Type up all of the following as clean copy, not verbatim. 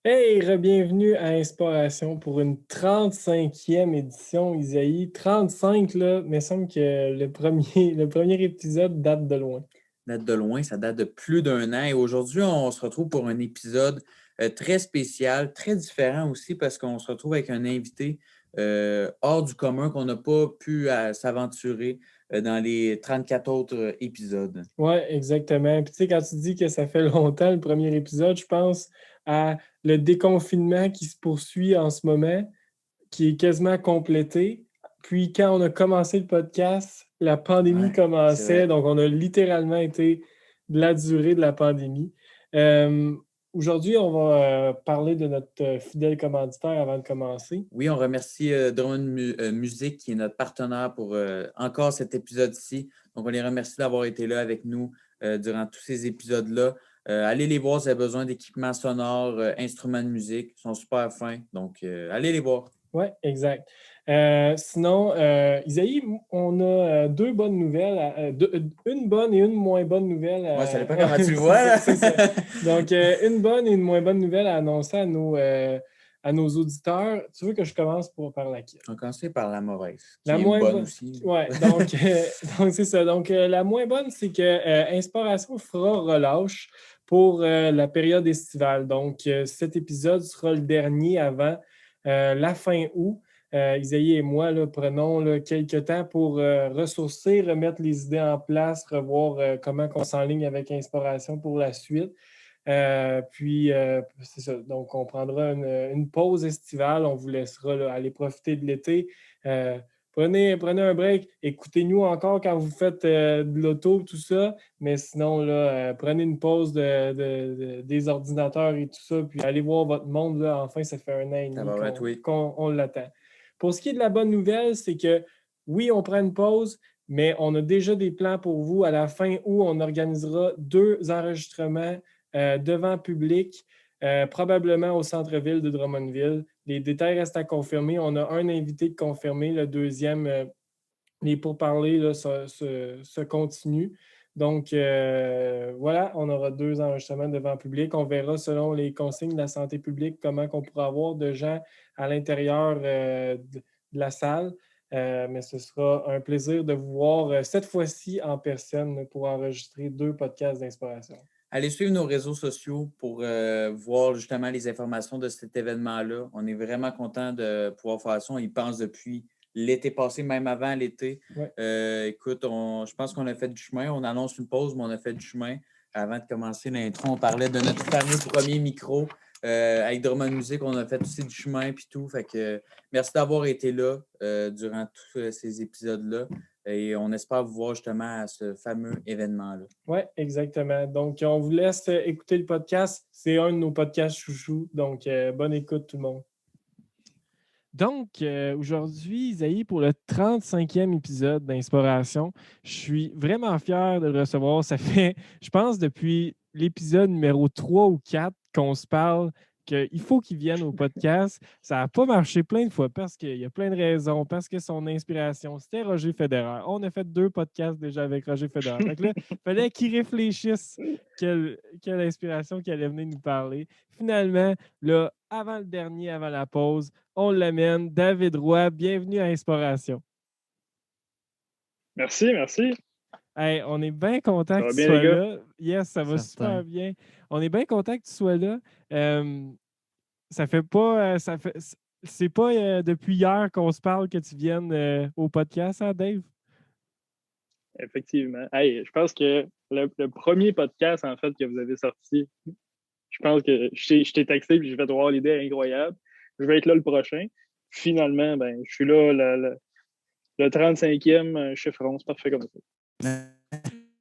Hey, bienvenue à Inspiration pour une 35e édition, Isaïe. 35, là, mais il me semble que le premier épisode date de loin. Date de loin, ça date de plus d'un an. Et aujourd'hui, on se retrouve pour un épisode très spécial, très différent aussi parce qu'on se retrouve avec un invité hors du commun qu'on n'a pas pu s'aventurer dans les 34 autres épisodes. Oui, exactement. Puis tu sais, quand tu dis que ça fait longtemps le premier épisode, je pense à le déconfinement qui se poursuit en ce moment, qui est quasiment complété. Puis quand on a commencé le podcast, la pandémie Ouais, c'est commençait, vrai. donc on a littéralement été de la durée de la pandémie. Euh, Aujourd'hui, on va parler de notre fidèle commanditaire avant de commencer. Oui, on remercie Drummond Music qui est notre partenaire pour encore cet épisode-ci. Donc, on les remercie d'avoir été là avec nous durant tous ces épisodes-là. Allez les voir si vous avez besoin d'équipements sonores, instruments de musique. Ils sont super fins. Donc, allez les voir. Oui, exact. Sinon, Isaïe, on a deux bonnes nouvelles, une bonne et une moins bonne nouvelle. Moi, ça dépend comment tu le C'est vois, ça, là. c'est ça. Donc, une bonne et une moins bonne nouvelle à annoncer à nos auditeurs. Tu veux que je commence par laquelle? On va commencer par la mauvaise, La qui est une moins bonne bonne. aussi. Ouais, donc, donc c'est ça. Donc, la moins bonne, c'est que Inspiration fera relâche pour la période estivale. Donc, cet épisode sera le dernier avant la fin août. Isaïe et moi, là, prenons là, quelques temps pour ressourcer, remettre les idées en place, revoir comment on s'enligne avec Inspiration pour la suite. Puis, c'est ça. Donc, on prendra une pause estivale. On vous laissera là, aller profiter de l'été. Euh, prenez un break. Écoutez-nous encore quand vous faites de l'auto, tout ça. Mais sinon, là, prenez une pause des ordinateurs et tout ça. Puis, allez voir votre monde. Là. Enfin, ça fait un an et Ça demi va être qu'on oui. qu'on- on l'attend. Pour ce qui est de la bonne nouvelle, c'est que oui, on prend une pause, mais on a déjà des plans pour vous. À la fin où on organisera 2 enregistrements devant public, probablement au centre-ville de Drummondville. Les détails restent à confirmer. On a un invité de confirmé. Le deuxième, les pourparlers là, se continuent. Donc, voilà, on aura 2 enregistrements devant public. On verra selon les consignes de la santé publique comment on pourra avoir de gens à l'intérieur de la salle. Mais ce sera un plaisir de vous voir cette fois-ci en personne pour enregistrer 2 podcasts d'inspiration. Allez suivre nos réseaux sociaux pour voir justement les informations de cet événement-là. On est vraiment content de pouvoir faire ça. On y pense depuis l'été passé, même avant l'été. Ouais. Écoute, je pense qu'on a fait du chemin. On annonce une pause, mais on a fait du chemin. Avant de commencer l'intro, on parlait de notre fameux premier micro. Avec Drummond Music, on a fait aussi du chemin et tout. Fait que merci d'avoir été là durant tous ces épisodes-là. Et on espère vous voir justement à ce fameux événement-là. Oui, exactement. Donc, on vous laisse écouter le podcast. C'est un de nos podcasts chouchous. Donc, bonne écoute, tout le monde. Donc, aujourd'hui, Isaïe, pour le 35e épisode d'Inspiration, je suis vraiment fier de le recevoir. Ça fait, je pense, depuis l'épisode numéro 3 ou 4 qu'on se parle qu'il faut qu'il vienne au podcast. Ça n'a pas marché plein de fois parce qu'il y a plein de raisons, parce que son inspiration, c'était Roger Federer. On a fait 2 podcasts déjà avec Roger Federer. Fait que là, il fallait qu'il réfléchisse quelle inspiration qu'il allait venir nous parler. Finalement, là, avant le dernier, avant la pause, on l'amène. David Roy, bienvenue à Inspiration. Merci, merci. Hey, on est bien content Ça que va tu bien, les sois gars? là. Yes, ça va Certain. super bien. On est bien content que tu sois là. Ça fait pas. C'est pas depuis hier qu'on se parle que tu viennes au podcast, hein, Dave? Effectivement. Hey, je pense que le premier podcast, en fait, que vous avez sorti, je pense que je t'ai texté et j'ai fait voir l'idée incroyable. Je vais être là le prochain. Finalement, ben, je suis là le 35e chiffron. C'est parfait comme ça.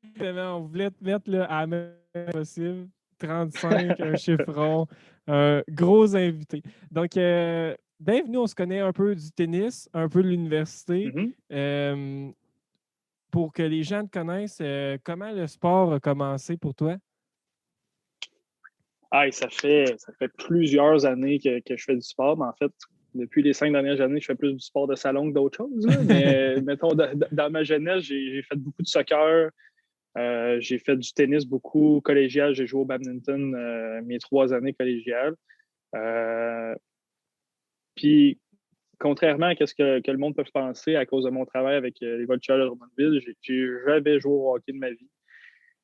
Exactement, on voulait te mettre là, à la même possible. 35, un chiffron, un gros invité. Donc, Dave, nous, on se connaît un peu du tennis, un peu de l'université. Mhm. Pour que les gens te connaissent, comment le sport a commencé pour toi? Hey, ça fait plusieurs années que je fais du sport, mais en fait, depuis les 5 dernières années, je fais plus du sport de salon que d'autres choses. Là. Mais mettons, dans ma jeunesse, j'ai fait beaucoup de soccer. J'ai fait du tennis beaucoup collégial. J'ai joué au badminton mes 3 années collégiales. Puis, contrairement à ce que le monde peut penser à cause de mon travail avec les Voltigeurs de Drummondville, j'ai jamais joué au hockey de ma vie.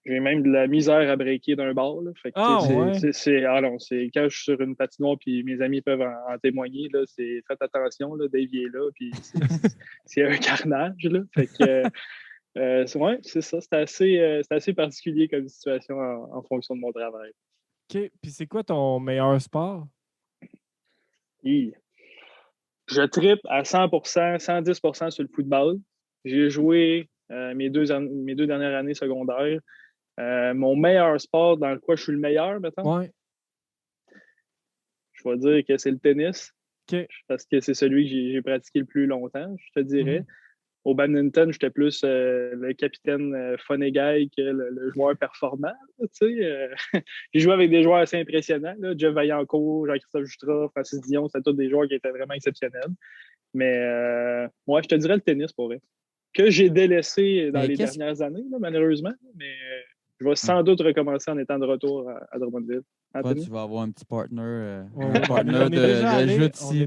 J'ai même de la misère à breaker d'un bord. Là. Fait que, non, c'est quand je suis sur une patinoire puis mes amis peuvent en témoigner, là, c'est faites attention, là, Dave est là, puis c'est un carnage. Là. Fait que ouais, c'est ça. C'est assez particulier comme situation en fonction de mon travail. OK. Puis c'est quoi ton meilleur sport? Je trippe à 100%, 110% sur le football. J'ai joué mes deux dernières années secondaires. Mon meilleur sport dans le quoi je suis le meilleur, mettons. Ouais. Je vais dire que c'est le tennis. OK. Parce que c'est celui que j'ai pratiqué le plus longtemps, je te dirais. Au badminton, j'étais plus le capitaine funny guy que le joueur performant. J'ai joué avec des joueurs assez impressionnants. Là. Jeff Vaillancourt, Jean-Christophe Justra, Francis Dion, c'était tous des joueurs qui étaient vraiment exceptionnels. Mais moi, je te dirais le tennis pour vrai. Que j'ai délaissé dans les dernières années, là, malheureusement. Mais je vais sans doute recommencer en étant de retour à Drummondville. Toi, tu vas avoir un petit partner, de jeu ici.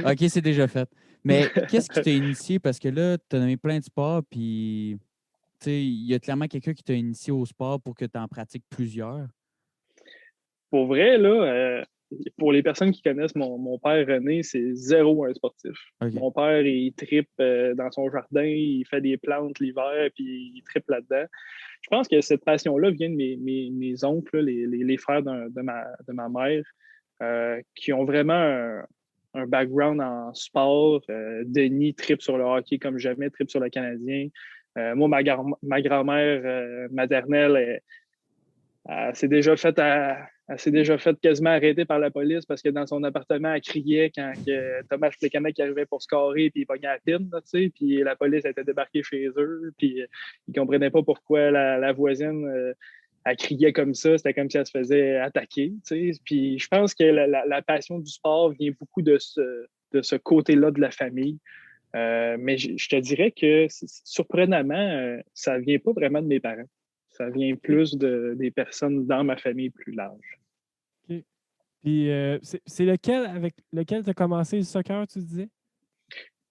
OK, c'est déjà fait. Mais qu'est-ce qui t'a initié? Parce que là, tu as nommé plein de sports, puis il y a clairement quelqu'un qui t'a initié au sport pour que tu en pratiques plusieurs. Pour vrai, là, pour les personnes qui connaissent mon père René, c'est zéro un sportif. Okay. Mon père, il trippe dans son jardin, il fait des plantes l'hiver, puis il trippe là-dedans. Je pense que cette passion-là vient de mes oncles, les frères de ma mère, qui ont vraiment un background en sport. Denis trippe sur le hockey comme jamais, trippe sur le Canadien. Moi, ma grand-mère maternelle, elle s'est déjà faite quasiment arrêter par la police parce que dans son appartement, elle criait quand Thomas Plekanec arrivait pour scorer puis il pognait la pine, puis la police était débarquée chez eux, puis ils ne comprenaient pas pourquoi la voisine elle criait comme ça. C'était comme si elle se faisait attaquer. Puis je pense que la passion du sport vient beaucoup de ce côté-là de la famille. Mais je te dirais que surprenamment, ça ne vient pas vraiment de mes parents. Ça vient plus des personnes dans ma famille plus large. OK. Puis c'est lequel avec lequel tu as commencé le soccer, tu disais?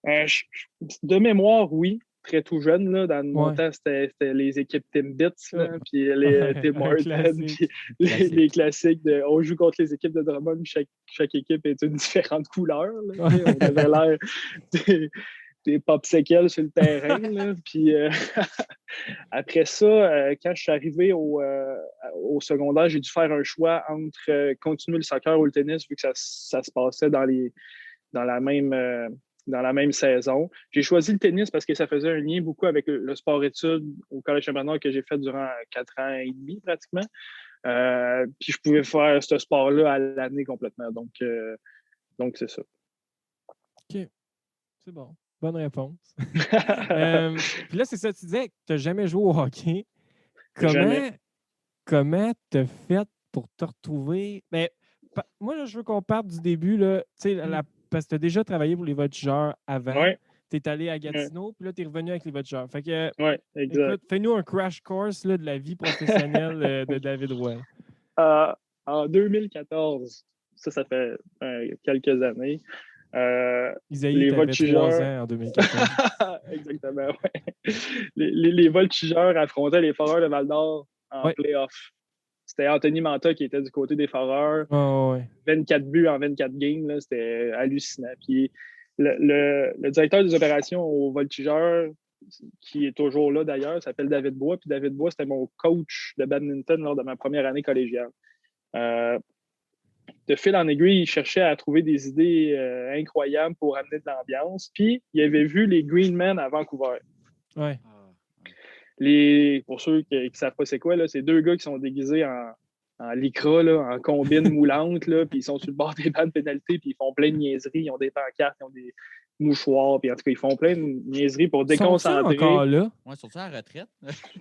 De mémoire, oui. Très tout jeune. Là. Dans mon temps, c'était les équipes Timbits, puis les Tim Hortons, puis les classiques de on joue contre les équipes de Drummond, chaque équipe est une différente couleur. Là, on avait l'air des popsicles sur le terrain. Là. Puis après ça, quand je suis arrivé au secondaire, j'ai dû faire un choix entre continuer le soccer ou le tennis, vu que ça se passait dans la même saison. J'ai choisi le tennis parce que ça faisait un lien beaucoup avec le sport-études au Collège Chamberlain que j'ai fait durant 4 ans et demi pratiquement. Puis je pouvais faire ce sport-là à l'année complètement. Donc c'est ça. OK. C'est bon. Bonne réponse. Puis là, c'est ça, tu disais que tu n'as jamais joué au hockey. Comment tu as fait pour te retrouver? Mais, moi, là, je veux qu'on parte du début. Là, parce que tu as déjà travaillé pour les Voltigeurs avant. Ouais. Tu es allé à Gatineau, puis là, tu es revenu avec les Voltigeurs. Fait que, exact. Écoute, fais-nous un crash course là, de la vie professionnelle de David Roy. En 2014, ça fait quelques années. Isaïe, tu avais 3 ans en 2014. Exactement, oui. Les Voltigeurs affrontaient les Foreurs de Val-d'Or en play-off. C'était Anthony Manta qui était du côté des Foreurs. 24 buts en 24 games, là, c'était hallucinant. Puis le directeur des opérations aux Voltigeurs, qui est toujours là d'ailleurs, s'appelle David Bois. Puis David Bois, c'était mon coach de badminton lors de ma première année collégiale. De fil en aiguille, il cherchait à trouver des idées incroyables pour amener de l'ambiance. Puis, il avait vu les Green Men à Vancouver. Ouais. Pour ceux qui ne savent pas c'est quoi, là, c'est 2 gars qui sont déguisés en lycra, là, en combine moulante, là, puis ils sont sur le bord des bancs de pénalité, puis ils font plein de niaiseries. Ils ont des pancartes, ils ont des mouchoirs, puis en tout cas, ils font plein de niaiseries pour déconcentrer. Sont-ils encore là? Ouais, sont-ils à la retraite?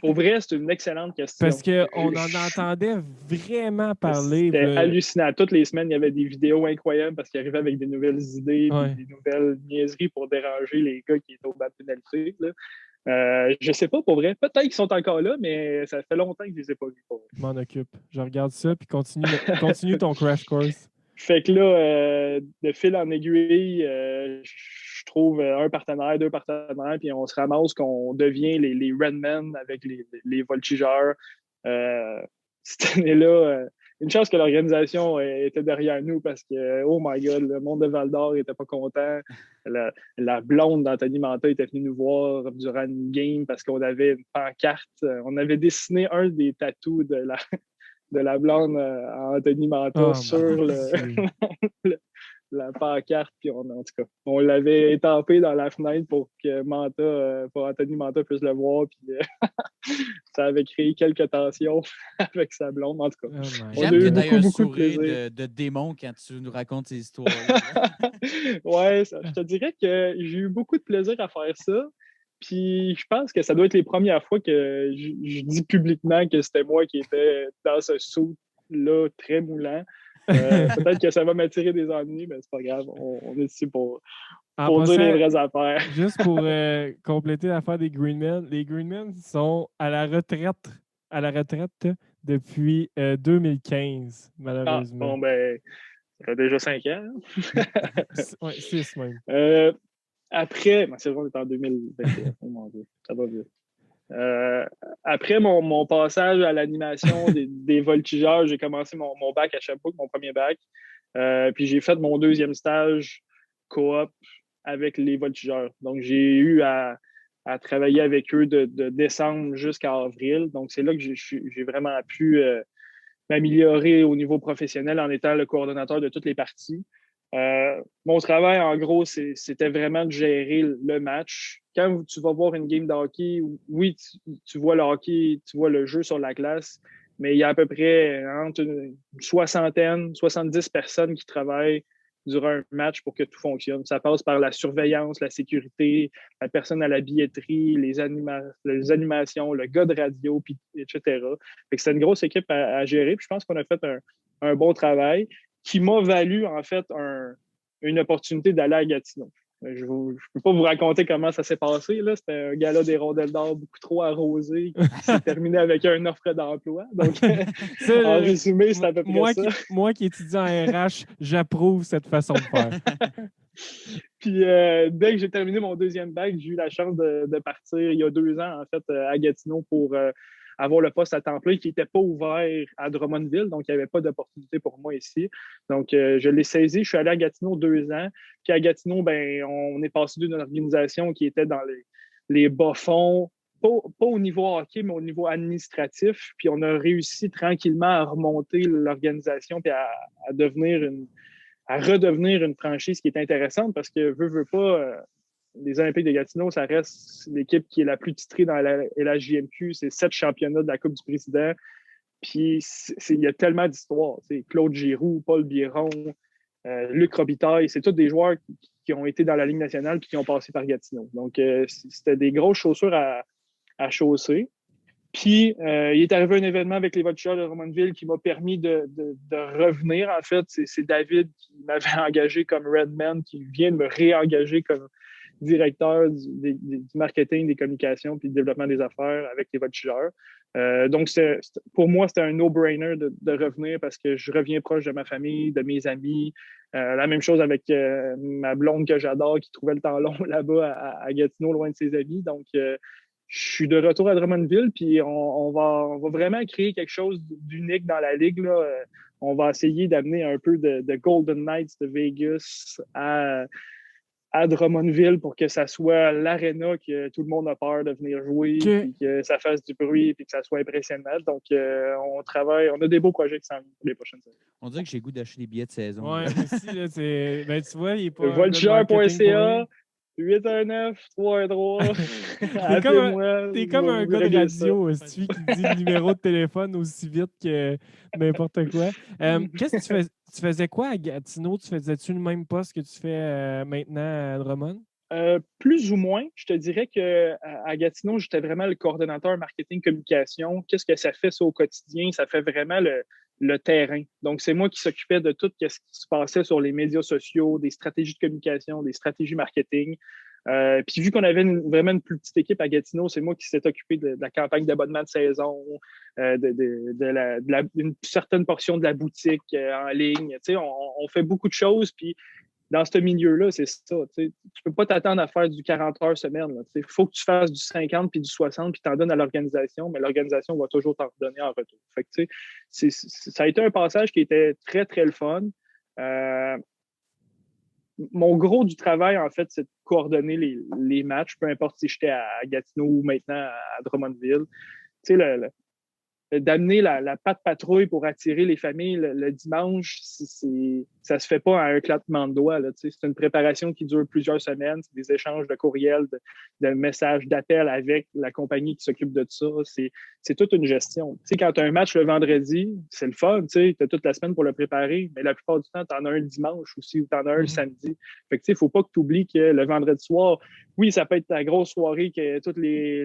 Pour vrai, c'est une excellente question. Parce qu'on en entendait vraiment parler. C'était hallucinant. Toutes les semaines, il y avait des vidéos incroyables parce qu'ils arrivaient avec des nouvelles idées, des nouvelles niaiseries pour déranger les gars qui étaient au bas de pénalité. Je sais pas, pour vrai. Peut-être qu'ils sont encore là, mais ça fait longtemps que je les ai pas vus. Je m'en occupe. Je regarde ça, puis continue ton crash course. Fait que là, de fil en aiguille, je trouve un partenaire, deux partenaires, puis on se ramasse qu'on devient les Redmen avec les voltigeurs. Cette année-là, une chance que l'organisation était derrière nous parce que, oh my God, le monde de Val-d'Or n'était pas content. La blonde d'Anthony Manta était venue nous voir durant une game parce qu'on avait une pancarte. On avait dessiné un des tatous de la blonde à Anthony Manta sur la pancarte. Puis en tout cas, on l'avait étampé dans la fenêtre pour que pour Anthony Manta puisse le voir. Puis ça avait créé quelques tensions avec sa blonde. En tout cas, j'aime que tu aies un sourire de démon quand tu nous racontes ces histoires. Ouais, je te dirais que j'ai eu beaucoup de plaisir à faire ça. Puis je pense que ça doit être les premières fois que je dis publiquement que c'était moi qui étais dans ce saut-là très moulant. Peut-être que ça va m'attirer des ennuis, mais c'est pas grave. On est ici pour dire les vraies affaires. Juste pour compléter l'affaire des Greenmen, les Greenmen sont à la retraite depuis 2015, malheureusement. Bon, ben, ça fait déjà 5 ans. Oui, 6 même. Après, c'est vrai, on est en 2021. Oh mon Dieu, ça va vite. Après mon passage à l'animation des voltigeurs, j'ai commencé mon bac à Sherbrooke, mon premier bac. Puis j'ai fait mon deuxième stage coop avec les voltigeurs. Donc, j'ai eu à travailler avec eux de décembre jusqu'à avril. Donc, c'est là que j'ai vraiment pu m'améliorer au niveau professionnel en étant le coordonnateur de toutes les parties. Mon travail, en gros, c'était vraiment de gérer le match. Quand tu vas voir une game de hockey, oui, tu vois le hockey, tu vois le jeu sur la glace, mais il y a à peu près entre une soixantaine, 70 personnes qui travaillent durant un match pour que tout fonctionne. Ça passe par la surveillance, la sécurité, la personne à la billetterie, les animations, le gars de radio, puis, etc. Fait que c'est une grosse équipe à gérer. Puis je pense qu'on a fait un bon travail qui m'a valu, en fait, une opportunité d'aller à Gatineau. Je ne peux pas vous raconter comment ça s'est passé. Là. C'était un gala des rondelles d'or beaucoup trop arrosé qui s'est terminé avec une offre d'emploi. Donc, en résumé, c'est à peu près ça. Moi qui étudie en RH, j'approuve cette façon de faire. Puis, dès que j'ai terminé mon deuxième bac, j'ai eu la chance de partir il y a 2 ans, en fait, à Gatineau pour avoir le poste à temps plein qui n'était pas ouvert à Drummondville, donc il n'y avait pas d'opportunité pour moi ici. Donc, je l'ai saisi. Je suis allé à Gatineau 2 ans. Puis à Gatineau, ben, on est passé d'une organisation qui était dans les bas-fonds, pas au niveau hockey, mais au niveau administratif. Puis on a réussi tranquillement à remonter l'organisation puis à redevenir une franchise qui est intéressante parce que veut pas, les Olympiques de Gatineau, ça reste l'équipe qui est la plus titrée dans la LHJMQ. C'est 7 championnats de la Coupe du Président. Puis il y a tellement d'histoires. Claude Giroux, Paul Biron, Luc Robitaille, c'est tous des joueurs qui ont été dans la Ligue nationale puis qui ont passé par Gatineau. Donc, c'était des grosses chaussures à chausser. Puis, il est arrivé un événement avec les voltigeurs de Drummondville qui m'a permis de revenir. En fait, c'est David qui m'avait engagé comme Redman, qui vient de me réengager comme directeur du marketing, des communications puis du développement des affaires avec les voltigeurs. Donc, pour moi, c'était un no-brainer de revenir parce que je reviens proche de ma famille, de mes amis. La même chose avec ma blonde que j'adore qui trouvait le temps long là-bas à Gatineau, loin de ses amis. Donc, je suis de retour à Drummondville, puis on va vraiment créer quelque chose d'unique dans la ligue. Là. On va essayer d'amener un peu de Golden Knights de Vegas à Drummondville pour que ça soit l'aréna que tout le monde a peur de venir jouer, puis que ça fasse du bruit, puis que ça soit impressionnant. Donc, on travaille, on a des beaux projets qui s'en viennent pour les prochaines années. On dirait que j'ai le goût d'acheter des billets de saison. Oui, aussi, là, ben, tu vois, il est pas. Voltigeur.ca 819-313. T'es comme un gars de radio, celui qui dit le numéro de téléphone aussi vite que n'importe quoi. Qu'est-ce que tu faisais quoi à Gatineau? Faisais-tu le même poste que tu fais maintenant à Drummond? Plus ou moins. Je te dirais qu'à Gatineau, j'étais vraiment le coordonnateur marketing communication. Qu'est-ce que ça fait ça au quotidien? Ça fait vraiment le terrain. Donc, c'est moi qui s'occupais de tout ce qui se passait sur les médias sociaux, des stratégies de communication, des stratégies marketing. Puis vu qu'on avait vraiment une plus petite équipe à Gatineau, c'est moi qui s'est occupé de la campagne d'abonnement de saison, une certaine portion de la boutique en ligne. On fait beaucoup de choses, puis dans ce milieu-là, c'est ça. Tu peux pas t'attendre à faire du 40 heures semaine. Il faut que tu fasses du 50 puis du 60 puis t'en donnes à l'organisation, mais l'organisation va toujours t'en redonner en retour. Fait que, ça a été un passage qui était très, très le fun. Mon gros du travail, en fait, c'est de coordonner les matchs, peu importe si j'étais à Gatineau ou maintenant à Drummondville. Tu sais, d'amener la patte patrouille pour attirer les familles le dimanche, ça se fait pas à un claquement de doigts. C'est une préparation qui dure plusieurs semaines. C'est des échanges de courriels, de messages, d'appels avec la compagnie qui s'occupe de ça. C'est toute une gestion. Quand tu as un match le vendredi, c'est le fun. Tu as toute la semaine pour le préparer, mais la plupart du temps, tu en as un le dimanche aussi ou tu en as un le samedi. Fait que, il ne faut pas que tu oublies que le vendredi soir, oui, ça peut être ta grosse soirée que tous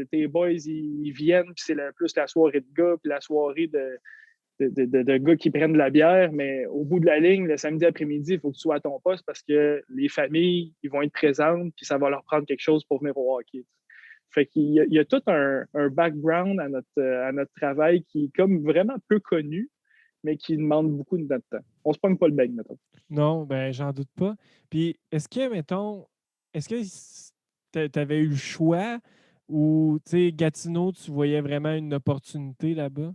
tes boys ils viennent, puis c'est plus la soirée de gars, puis la soirée de gars qui prennent de la bière, mais au bout de la ligne, le samedi après-midi, il faut que tu sois à ton poste parce que les familles, ils vont être présentes, puis ça va leur prendre quelque chose pour venir au hockey. Fait qu'il y a tout un background à notre travail qui est comme vraiment peu connu, mais qui demande beaucoup de notre temps. On se pogne pas le bec, mettons. Non, ben j'en doute pas. Puis est-ce que tu avais eu le choix ou, tu sais, Gatineau, tu voyais vraiment une opportunité là-bas?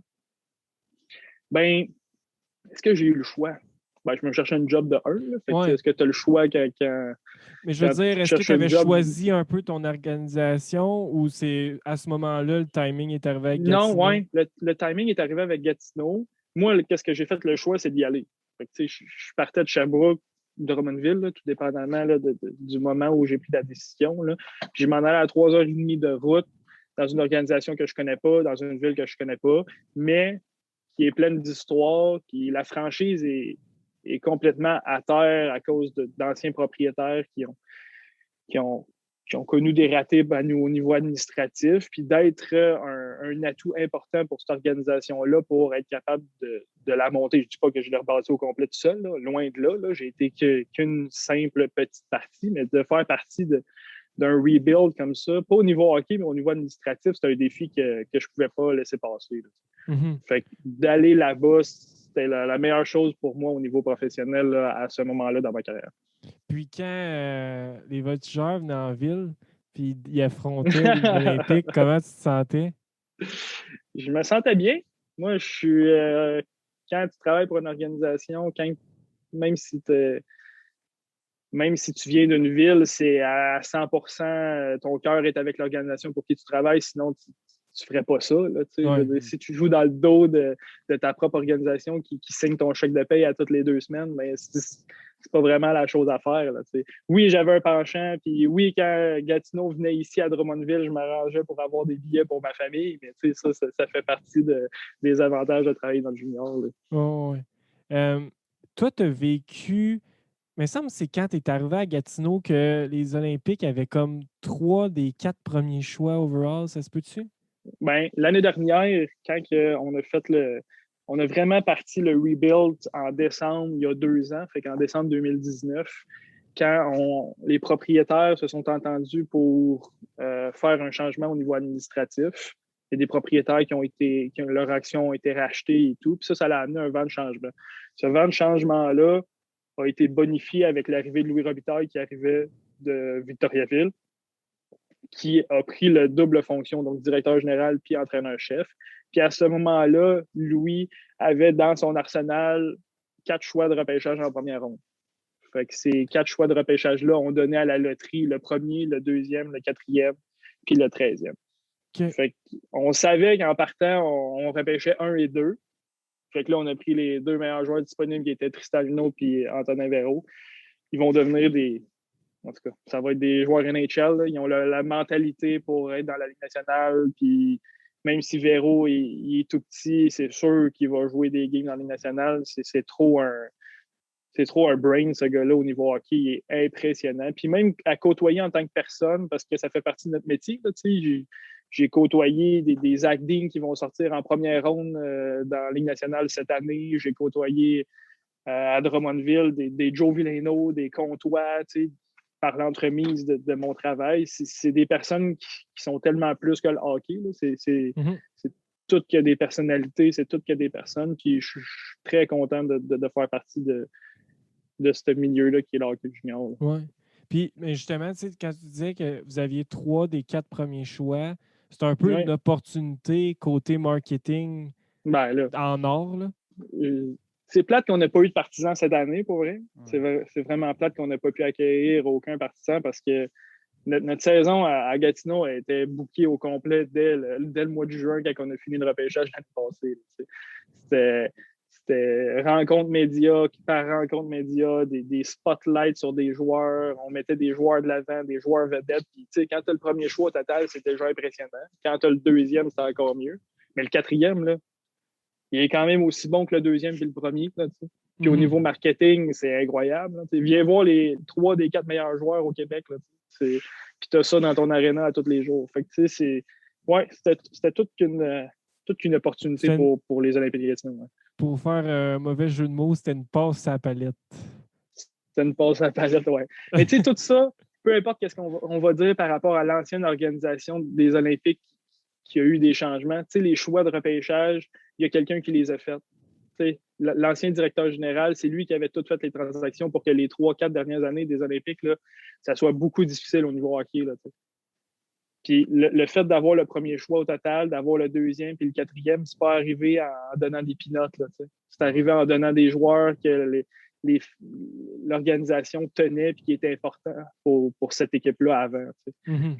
Ben, est-ce que j'ai eu le choix? Ben, je me cherchais un job de 1. Ouais. Est-ce que tu as le choix Mais je veux dire, est-ce que tu avais choisi un peu ton organisation ou c'est à ce moment-là, le timing est arrivé avec Gatineau? Non, oui. Le timing est arrivé avec Gatineau. Moi, qu'est-ce que j'ai fait le choix, c'est d'y aller. Je partais de Sherbrooke, de Drummondville, tout dépendamment du moment où j'ai pris la décision. Là. Puis je m'en allais à 3h30 de route dans une organisation que je connais pas, dans une ville que je connais pas, mais qui est pleine d'histoires, la franchise est complètement à terre à cause d'anciens propriétaires qui ont connu des ratés au niveau administratif, puis d'être un atout important pour cette organisation-là pour être capable de la monter. Je ne dis pas que je l'ai rebâti au complet tout seul, là, loin de là. J'ai été qu'une simple petite partie, mais de faire partie d'un rebuild comme ça, pas au niveau hockey, mais au niveau administratif, c'est un défi que je ne pouvais pas laisser passer. Mm-hmm. Fait que d'aller là-bas, c'était la meilleure chose pour moi au niveau professionnel là, à ce moment-là dans ma carrière. Puis quand les voltigeurs venaient en ville, puis ils affrontaient les Olympiques, comment tu te sentais? Je me sentais bien. Moi, je suis... quand tu travailles pour une organisation, même si tu viens d'une ville, c'est à 100% ton cœur est avec l'organisation pour qui tu travailles, sinon tu ne ferais pas ça. Là, ouais. Si tu joues dans le dos de ta propre organisation qui signe ton chèque de paye à toutes les 2 semaines, mais c'est pas vraiment la chose à faire. Là, oui, j'avais un penchant, puis oui, quand Gatineau venait ici à Drummondville, je m'arrangeais pour avoir des billets pour ma famille, mais ça fait partie des avantages de travailler dans le junior. Là. Oh, ouais. Toi, tu as vécu... Mais il me semble que c'est quand tu es arrivé à Gatineau que les Olympiques avaient comme 3 des 4 premiers choix overall. Ça se peut-tu? Ben, l'année dernière, quand on a vraiment parti le rebuild en décembre, il y a 2 ans, fait qu'en décembre 2019, quand les propriétaires se sont entendus pour faire un changement au niveau administratif, il y a des propriétaires leurs actions ont été rachetées et tout, puis ça a amené un vent de changement. Ce vent de changement-là a été bonifié avec l'arrivée de Louis Robitaille qui arrivait de Victoriaville, qui a pris le double fonction, donc directeur général puis entraîneur-chef. Puis à ce moment-là, Louis avait dans son arsenal 4 choix de repêchage en première ronde. Fait que ces 4 choix de repêchage-là ont donné à la loterie le premier, le deuxième, le quatrième, puis le 13e. Okay. Fait qu'on savait qu'en partant, on repêchait 1 et 2. Fait que là, on a pris les 2 meilleurs joueurs disponibles qui étaient Tristan Luneau et Antonin Véro. Ils vont devenir en tout cas, ça va être des joueurs NHL. Là. Ils ont la mentalité pour être dans la Ligue nationale. Puis même si Véro il est tout petit, c'est sûr qu'il va jouer des games dans la Ligue nationale. C'est trop un brain, ce gars-là, au niveau hockey. Il est impressionnant. Puis même à côtoyer en tant que personne, parce que ça fait partie de notre métier. Là, j'ai côtoyé des Zach Dean qui vont sortir en première ronde dans la Ligue nationale cette année. J'ai côtoyé à Drummondville des Joe Villano, des Comtois, par l'entremise de mon travail. C'est des personnes qui sont tellement plus que le hockey. Là. C'est tout qu'il y a des personnalités, c'est tout qu'il y a des personnes. Puis je suis très content de faire partie de ce milieu-là qui est le hockey junior. Oui. Puis, mais justement, quand tu disais que vous aviez 3 des 4 premiers choix, c'est un peu une opportunité côté marketing en or, là. C'est plate qu'on n'ait pas eu de partisans cette année, pour vrai. C'est vraiment plate qu'on n'ait pas pu accueillir aucun partisan parce que notre saison à Gatineau a été bookée au complet dès le mois de juin quand on a fini le repêchage l'année passée. C'était rencontre média par rencontre média, des spotlights sur des joueurs. On mettait des joueurs de l'avant, des joueurs vedettes. Puis, quand tu as le premier choix au total, c'est déjà impressionnant. Quand tu as le deuxième, c'est encore mieux. Mais le quatrième, là, il est quand même aussi bon que le deuxième et le premier. Là, puis au niveau marketing, c'est incroyable. Là, viens voir les 3 des 4 meilleurs joueurs au Québec. Là, puis tu as ça dans ton aréna à tous les jours. Fait que, c'était toute une opportunité pour les Olympiques de Gatineau. Ouais. Pour faire un mauvais jeu de mots, c'était une passe à la palette. C'était une passe à la palette, oui. Mais tu sais, tout ça, peu importe qu'est-ce qu'on va dire par rapport à l'ancienne organisation des Olympiques qui a eu des changements, tu sais, les choix de repêchage, il y a quelqu'un qui les a faits. L'ancien directeur général, c'est lui qui avait tout fait les transactions pour que les 3-4 dernières années des Olympiques, là, ça soit beaucoup difficile au niveau hockey. Là, puis le fait d'avoir le premier choix au total, d'avoir le deuxième puis le quatrième, c'est pas arrivé en donnant des pinottes. C'est arrivé en donnant des joueurs que l'organisation tenait et qui étaient importants pour cette équipe-là avant.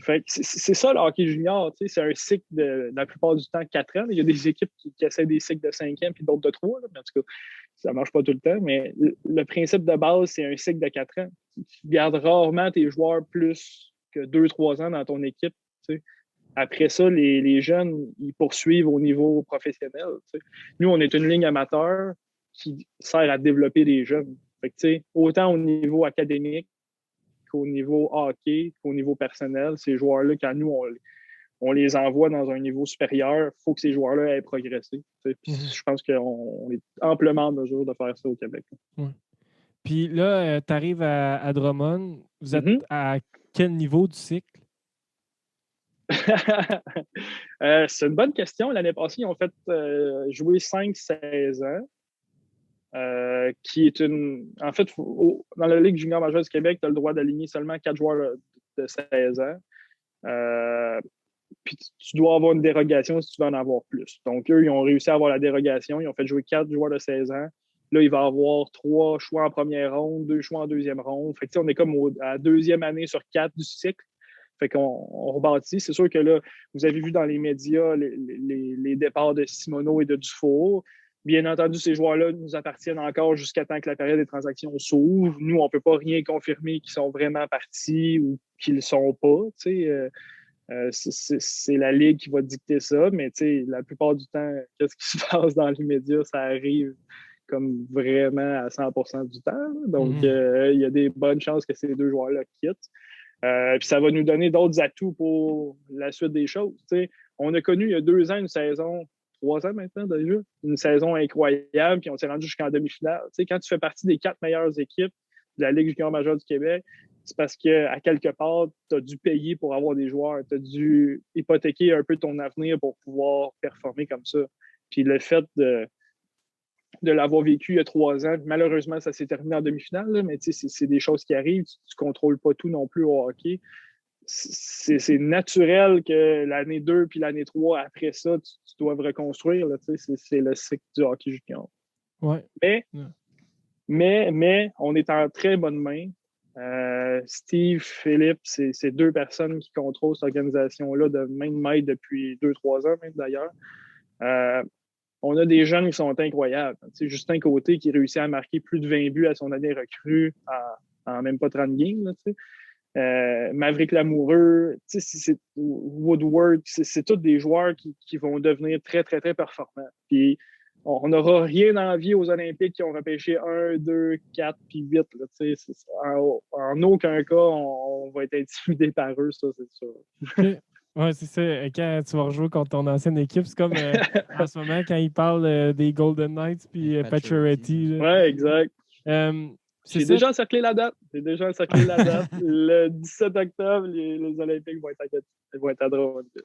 Fait que c'est ça le hockey junior. C'est un cycle de la plupart du temps 4 ans. Il y a des équipes qui essaient des cycles de 5 ans puis d'autres de 3. Là. En tout cas, ça ne marche pas tout le temps, mais le principe de base, c'est un cycle de 4 ans. Tu gardes rarement tes joueurs plus que 2-3 ans dans ton équipe. Après ça, les jeunes, ils poursuivent au niveau professionnel. Nous, on est une ligne amateur qui sert à développer les jeunes. Fait que, autant au niveau académique qu'au niveau hockey, qu'au niveau personnel, ces joueurs-là, quand nous, on les envoie dans un niveau supérieur, il faut que ces joueurs-là aient progressé. Je pense qu'on est amplement en mesure de faire ça au Québec. Puis là, tu arrives à Drummond. Vous êtes à quel niveau du cycle? C'est une bonne question. L'année passée, ils ont fait jouer 5-16 ans, qui est une... En fait, dans la Ligue junior majeure du Québec, tu as le droit d'aligner seulement 4 joueurs de 16 ans. Puis tu dois avoir une dérogation si tu veux en avoir plus. Donc, eux, ils ont réussi à avoir la dérogation. Ils ont fait jouer 4 joueurs de 16 ans. Là, il va y avoir 3 choix en première ronde, 2 choix en deuxième ronde. Fait que, on est comme à la deuxième année sur 4 du cycle. Fait qu'on rebâtit. C'est sûr que là, vous avez vu dans les médias les départs de Simoneau et de Dufour. Bien entendu, ces joueurs-là nous appartiennent encore jusqu'à temps que la période des transactions s'ouvre. Nous, on ne peut pas rien confirmer qu'ils sont vraiment partis ou qu'ils ne le sont pas. C'est la Ligue qui va dicter ça, mais la plupart du temps, qu'est-ce qui se passe dans les médias, ça arrive comme vraiment à 100% du temps. Donc, il y a des bonnes chances que ces 2 joueurs-là quittent. Puis ça va nous donner d'autres atouts pour la suite des choses. On a connu il y a 2 ans une saison, 3 ans maintenant déjà, une saison incroyable, puis on s'est rendu jusqu'en demi-finale. Quand tu fais partie des 4 meilleures équipes de la Ligue junior majeure du Québec, c'est parce qu'à quelque part, tu as dû payer pour avoir des joueurs, tu as dû hypothéquer un peu ton avenir pour pouvoir performer comme ça. Puis le fait de l'avoir vécu il y a 3 ans. Malheureusement, ça s'est terminé en demi-finale, là, mais c'est des choses qui arrivent. Tu ne contrôles pas tout non plus au hockey. C'est naturel que l'année 2 puis l'année 3, après ça, tu doives reconstruire. Là, c'est le cycle du hockey junior. Ouais. Mais on est en très bonne main. Steve, Philippe, c'est 2 personnes qui contrôlent cette organisation-là de main de maître depuis 2-3 ans, même d'ailleurs. On a des jeunes qui sont incroyables. Justin Côté qui réussit à marquer plus de 20 buts à son année recrue en même pas 30 games. Maverick Lamoureux, Woodward, c'est tous des joueurs qui vont devenir très, très, très performants. Puis on n'aura rien à envier aux Olympiques qui ont repêché 1, 2, 4 puis 8. En aucun cas, on va être intimidé par eux, ça, c'est sûr. Oui, c'est ça. Quand tu vas rejouer contre ton ancienne équipe, c'est comme en ce moment quand ils parlent des Golden Knights puis Pacioretty. Oui, exact. J'ai déjà encerclé la date. Le 17 octobre, les Olympiques vont être à Drummondville.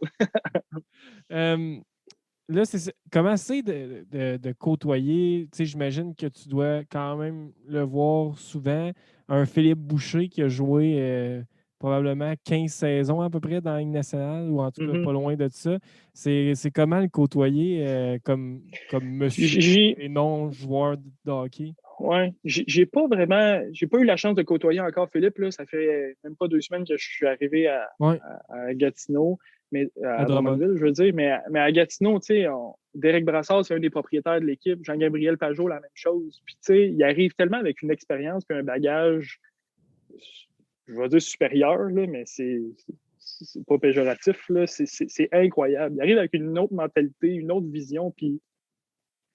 Là, comment c'est de côtoyer? Tu sais, j'imagine que tu dois quand même le voir souvent. Un Philippe Boucher qui a joué probablement 15 saisons à peu près dans la Ligue nationale, ou en tout cas pas loin de ça. C'est comment le côtoyer comme monsieur et non joueur de hockey? Oui, j'ai pas eu la chance de côtoyer encore Philippe. Là. Ça fait même pas 2 semaines que je suis arrivé à Gatineau, mais à Drummondville, je veux dire. Mais à Gatineau, tu sais, Derek Brassard, c'est un des propriétaires de l'équipe. Jean-Gabriel Pajot, la même chose. Puis, tu sais, il arrive tellement avec une expérience et un bagage, je vais dire supérieur, là, mais c'est pas péjoratif. Là. C'est incroyable. Il arrive avec une autre mentalité, une autre vision, puis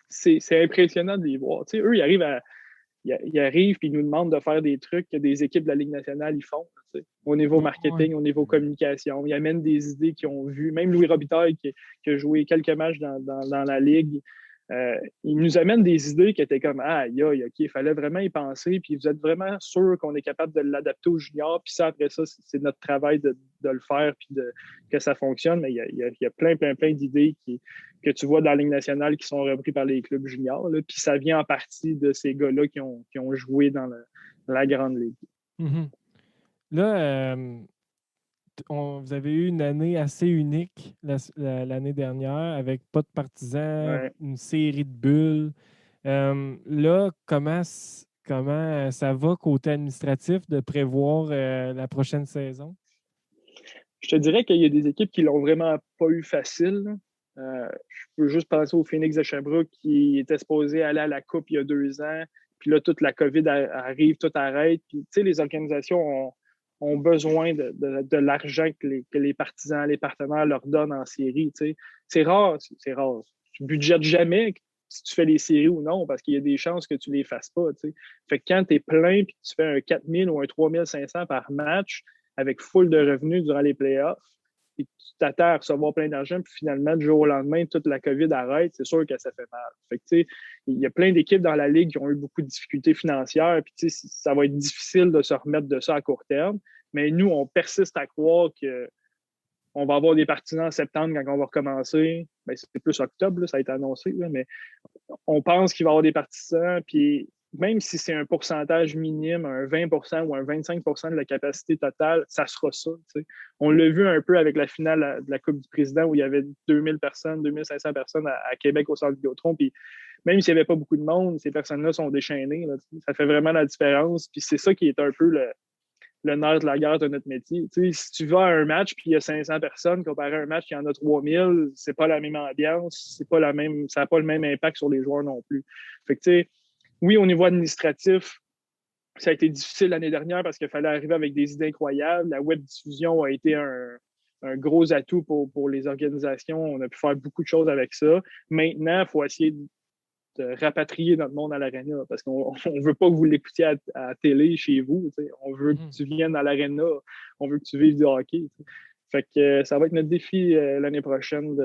c'est impressionnant de les voir. Tu sais, eux, ils arrivent et ils nous demandent de faire des trucs que des équipes de la Ligue nationale ils font. Tu sais, au niveau marketing, au niveau communication. Ils amènent des idées qu'ils ont vues. Même Louis Robitaille, qui a joué quelques matchs dans la Ligue, il nous amène des idées qui étaient comme aïe, OK, il fallait vraiment y penser. Puis vous êtes vraiment sûr qu'on est capable de l'adapter aux juniors. Puis ça, après ça, c'est notre travail de le faire puis que ça fonctionne. Mais il y a plein d'idées que tu vois dans la Ligue nationale qui sont reprises par les clubs juniors. Là, puis ça vient en partie de ces gars-là qui ont joué dans la Grande Ligue. Mm-hmm. Là, vous avez eu une année assez unique l'année dernière, avec pas de partisans, une série de bulles. Là, comment ça va côté administratif de prévoir la prochaine saison? Je te dirais qu'il y a des équipes qui l'ont vraiment pas eu facile. Je peux juste penser au Phoenix de Sherbrooke qui était supposé aller à la Coupe il y a 2 ans. Puis là, toute la COVID arrive, tout arrête. Puis, tu sais, les organisations ont besoin de l'argent que les partisans, les partenaires leur donnent en série. Tu sais. C'est rare. Tu budgètes jamais si tu fais les séries ou non, parce qu'il y a des chances que tu les fasses pas. Tu sais. Fait que quand tu es plein et que tu fais un 4 000 ou un 3 500 par match avec full de revenus durant les playoffs, et tu t'attends à recevoir plein d'argent, puis finalement, du jour au lendemain, toute la COVID arrête, c'est sûr que ça fait mal. Fait que, tu sais, il y a plein d'équipes dans la Ligue qui ont eu beaucoup de difficultés financières, puis tu sais, ça va être difficile de se remettre de ça à court terme. Mais nous, on persiste à croire qu'on va avoir des partisans en septembre quand on va recommencer. Bien, c'est plus octobre, là, ça a été annoncé, là, mais on pense qu'il va y avoir des partisans, puis même si c'est un pourcentage minime, un 20 ou un 25 de la capacité totale, ça sera ça. Tu sais. On l'a vu un peu avec la finale de la Coupe du Président où il y avait 2000 personnes, 2500 personnes à Québec au Centre Vidéotron. Puis même s'il n'y avait pas beaucoup de monde, ces personnes-là sont déchaînées. Là, tu sais. Ça fait vraiment la différence. Puis c'est ça qui est un peu le nerf de la guerre de notre métier. Tu sais, si tu vas à un match puis il y a 500 personnes comparé à un match qui en a 3000, c'est pas la même ambiance, ça n'a pas le même impact sur les joueurs non plus. Fait que tu sais, oui, au niveau administratif, ça a été difficile l'année dernière parce qu'il fallait arriver avec des idées incroyables. La web diffusion a été un gros atout pour les organisations. On a pu faire beaucoup de choses avec ça. Maintenant, il faut essayer de rapatrier notre monde à l'aréna parce qu'on ne veut pas que vous l'écoutiez à la télé chez vous. T'sais. On veut que tu viennes à l'aréna. On veut que tu vives du hockey. T'sais. Fait que ça va être notre défi l'année prochaine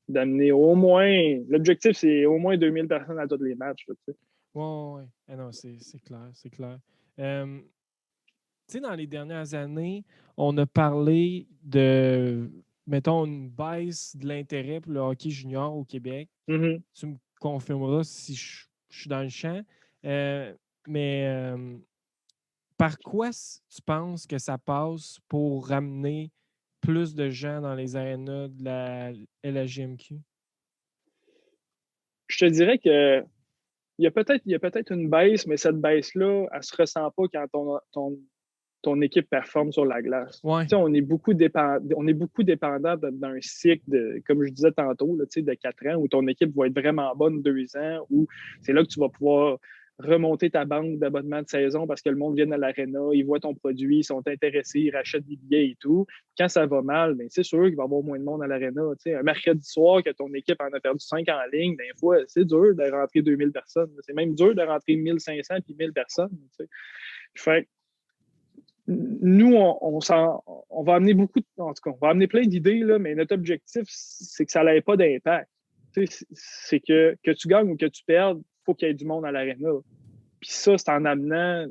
d'amener au moins... L'objectif, c'est au moins 2000 personnes à tous les matchs. Oui. Ah non, c'est clair, c'est clair. Tu sais, dans les dernières années, on a parlé de, mettons, une baisse de l'intérêt pour le hockey junior au Québec. Mm-hmm. Tu me confirmeras si je suis dans le champ. Mais par quoi tu penses que ça passe pour ramener plus de gens dans les arénas de la LHJMQ? Je te dirais que il y a peut-être une baisse, mais cette baisse-là, elle ne se ressent pas quand ton équipe performe sur la glace. Ouais. On est beaucoup dépendant d'un cycle, comme je disais tantôt, là, de 4 ans, où ton équipe va être vraiment bonne 2 ans, où c'est là que tu vas pouvoir remonter ta banque d'abonnement de saison parce que le monde vient à l'aréna, ils voient ton produit, ils sont intéressés, ils rachètent des billets et tout. Quand ça va mal, bien, c'est sûr qu'il va y avoir moins de monde à l'aréna. Un mercredi soir que ton équipe en a perdu 5 en ligne, des fois, c'est dur de rentrer 2000 personnes. C'est même dur de rentrer 1500 puis 1000 personnes. Fait nous, on va amener en tout cas, on va amener plein d'idées, là, mais notre objectif, c'est que ça n'ait pas d'impact. C'est que tu gagnes ou que tu perdes, il faut qu'il y ait du monde à l'aréna. Puis ça, c'est en amenant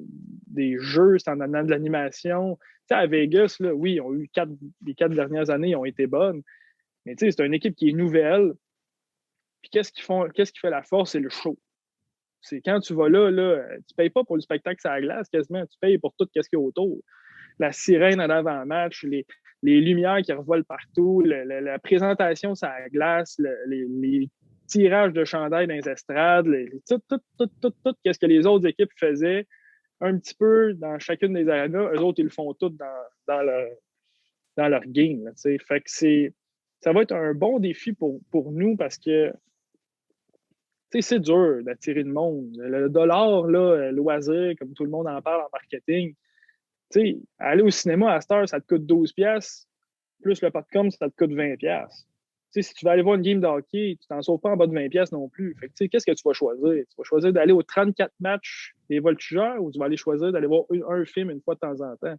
des jeux, c'est en amenant de l'animation. Tu sais, à Vegas, là, oui, les 4 dernières années, ils ont été bonnes. Mais tu sais, c'est une équipe qui est nouvelle. Puis qu'est-ce qui fait la force? C'est le show. C'est quand tu vas là, tu payes pas pour le spectacle sur la glace quasiment, tu payes pour tout ce qu'il y a autour. La sirène à l'avant-match, les lumières qui revolent partout, la présentation sur la glace, les tirages de chandail dans les estrades, tout ce que les autres équipes faisaient un petit peu dans chacune des arénas, eux autres, ils le font tout dans leur game. Là, fait que ça va être un bon défi pour nous parce que c'est dur d'attirer le monde. Le dollar, là, loisir, comme tout le monde en parle en marketing, aller au cinéma à cette heure, ça te coûte 12$, plus le popcorn, ça te coûte 20$. Si tu vas aller voir une game de hockey, tu t'en sauves pas en bas de 20$ non plus. Fait que, qu'est-ce que tu vas choisir? Tu vas choisir d'aller aux 34 matchs des Voltigeurs ou tu vas aller choisir d'aller voir un film une fois de temps en temps?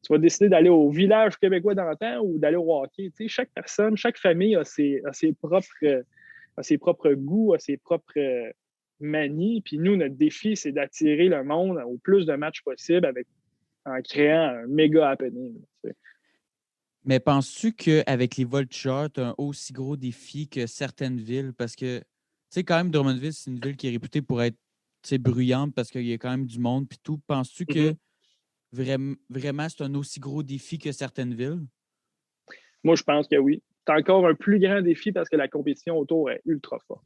Tu vas décider d'aller au village québécois d'antan ou d'aller au hockey. Chaque personne, chaque famille a ses propres goûts, a ses propres manies. Puis nous, notre défi, c'est d'attirer le monde au plus de matchs possible en créant un méga happening. Mais penses-tu qu'avec les Voltigeurs, tu as un aussi gros défi que certaines villes? Parce que, tu sais, quand même, Drummondville, c'est une ville qui est réputée pour être bruyante parce qu'il y a quand même du monde puis tout. Penses-tu que vraiment, c'est un aussi gros défi que certaines villes? Moi, je pense que oui. C'est encore un plus grand défi parce que la compétition autour est ultra forte.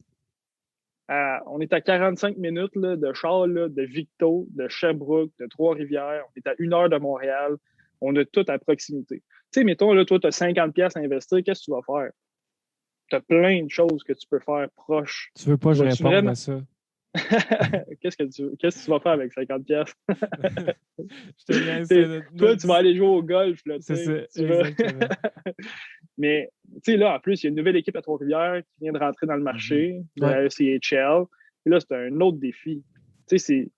On est à 45 minutes là, de char, là, de Victo, de Sherbrooke, de Trois-Rivières. On est à 1 heure de Montréal. On a tout à proximité. Tu sais, mettons, là, toi, tu as 50$ à investir. Qu'est-ce que tu vas faire? Tu as plein de choses que tu peux faire proches. Tu veux pas que je réponde à ça? Qu'est-ce que tu vas faire avec 50$? Je te laisse. Toi, tu vas aller jouer au golf. Là, c'est ça, exactement. Mais, tu sais, là, en plus, il y a une nouvelle équipe à Trois-Rivières qui vient de rentrer dans le marché, de la ECHL. Et là, c'est un autre défi. Tu sais,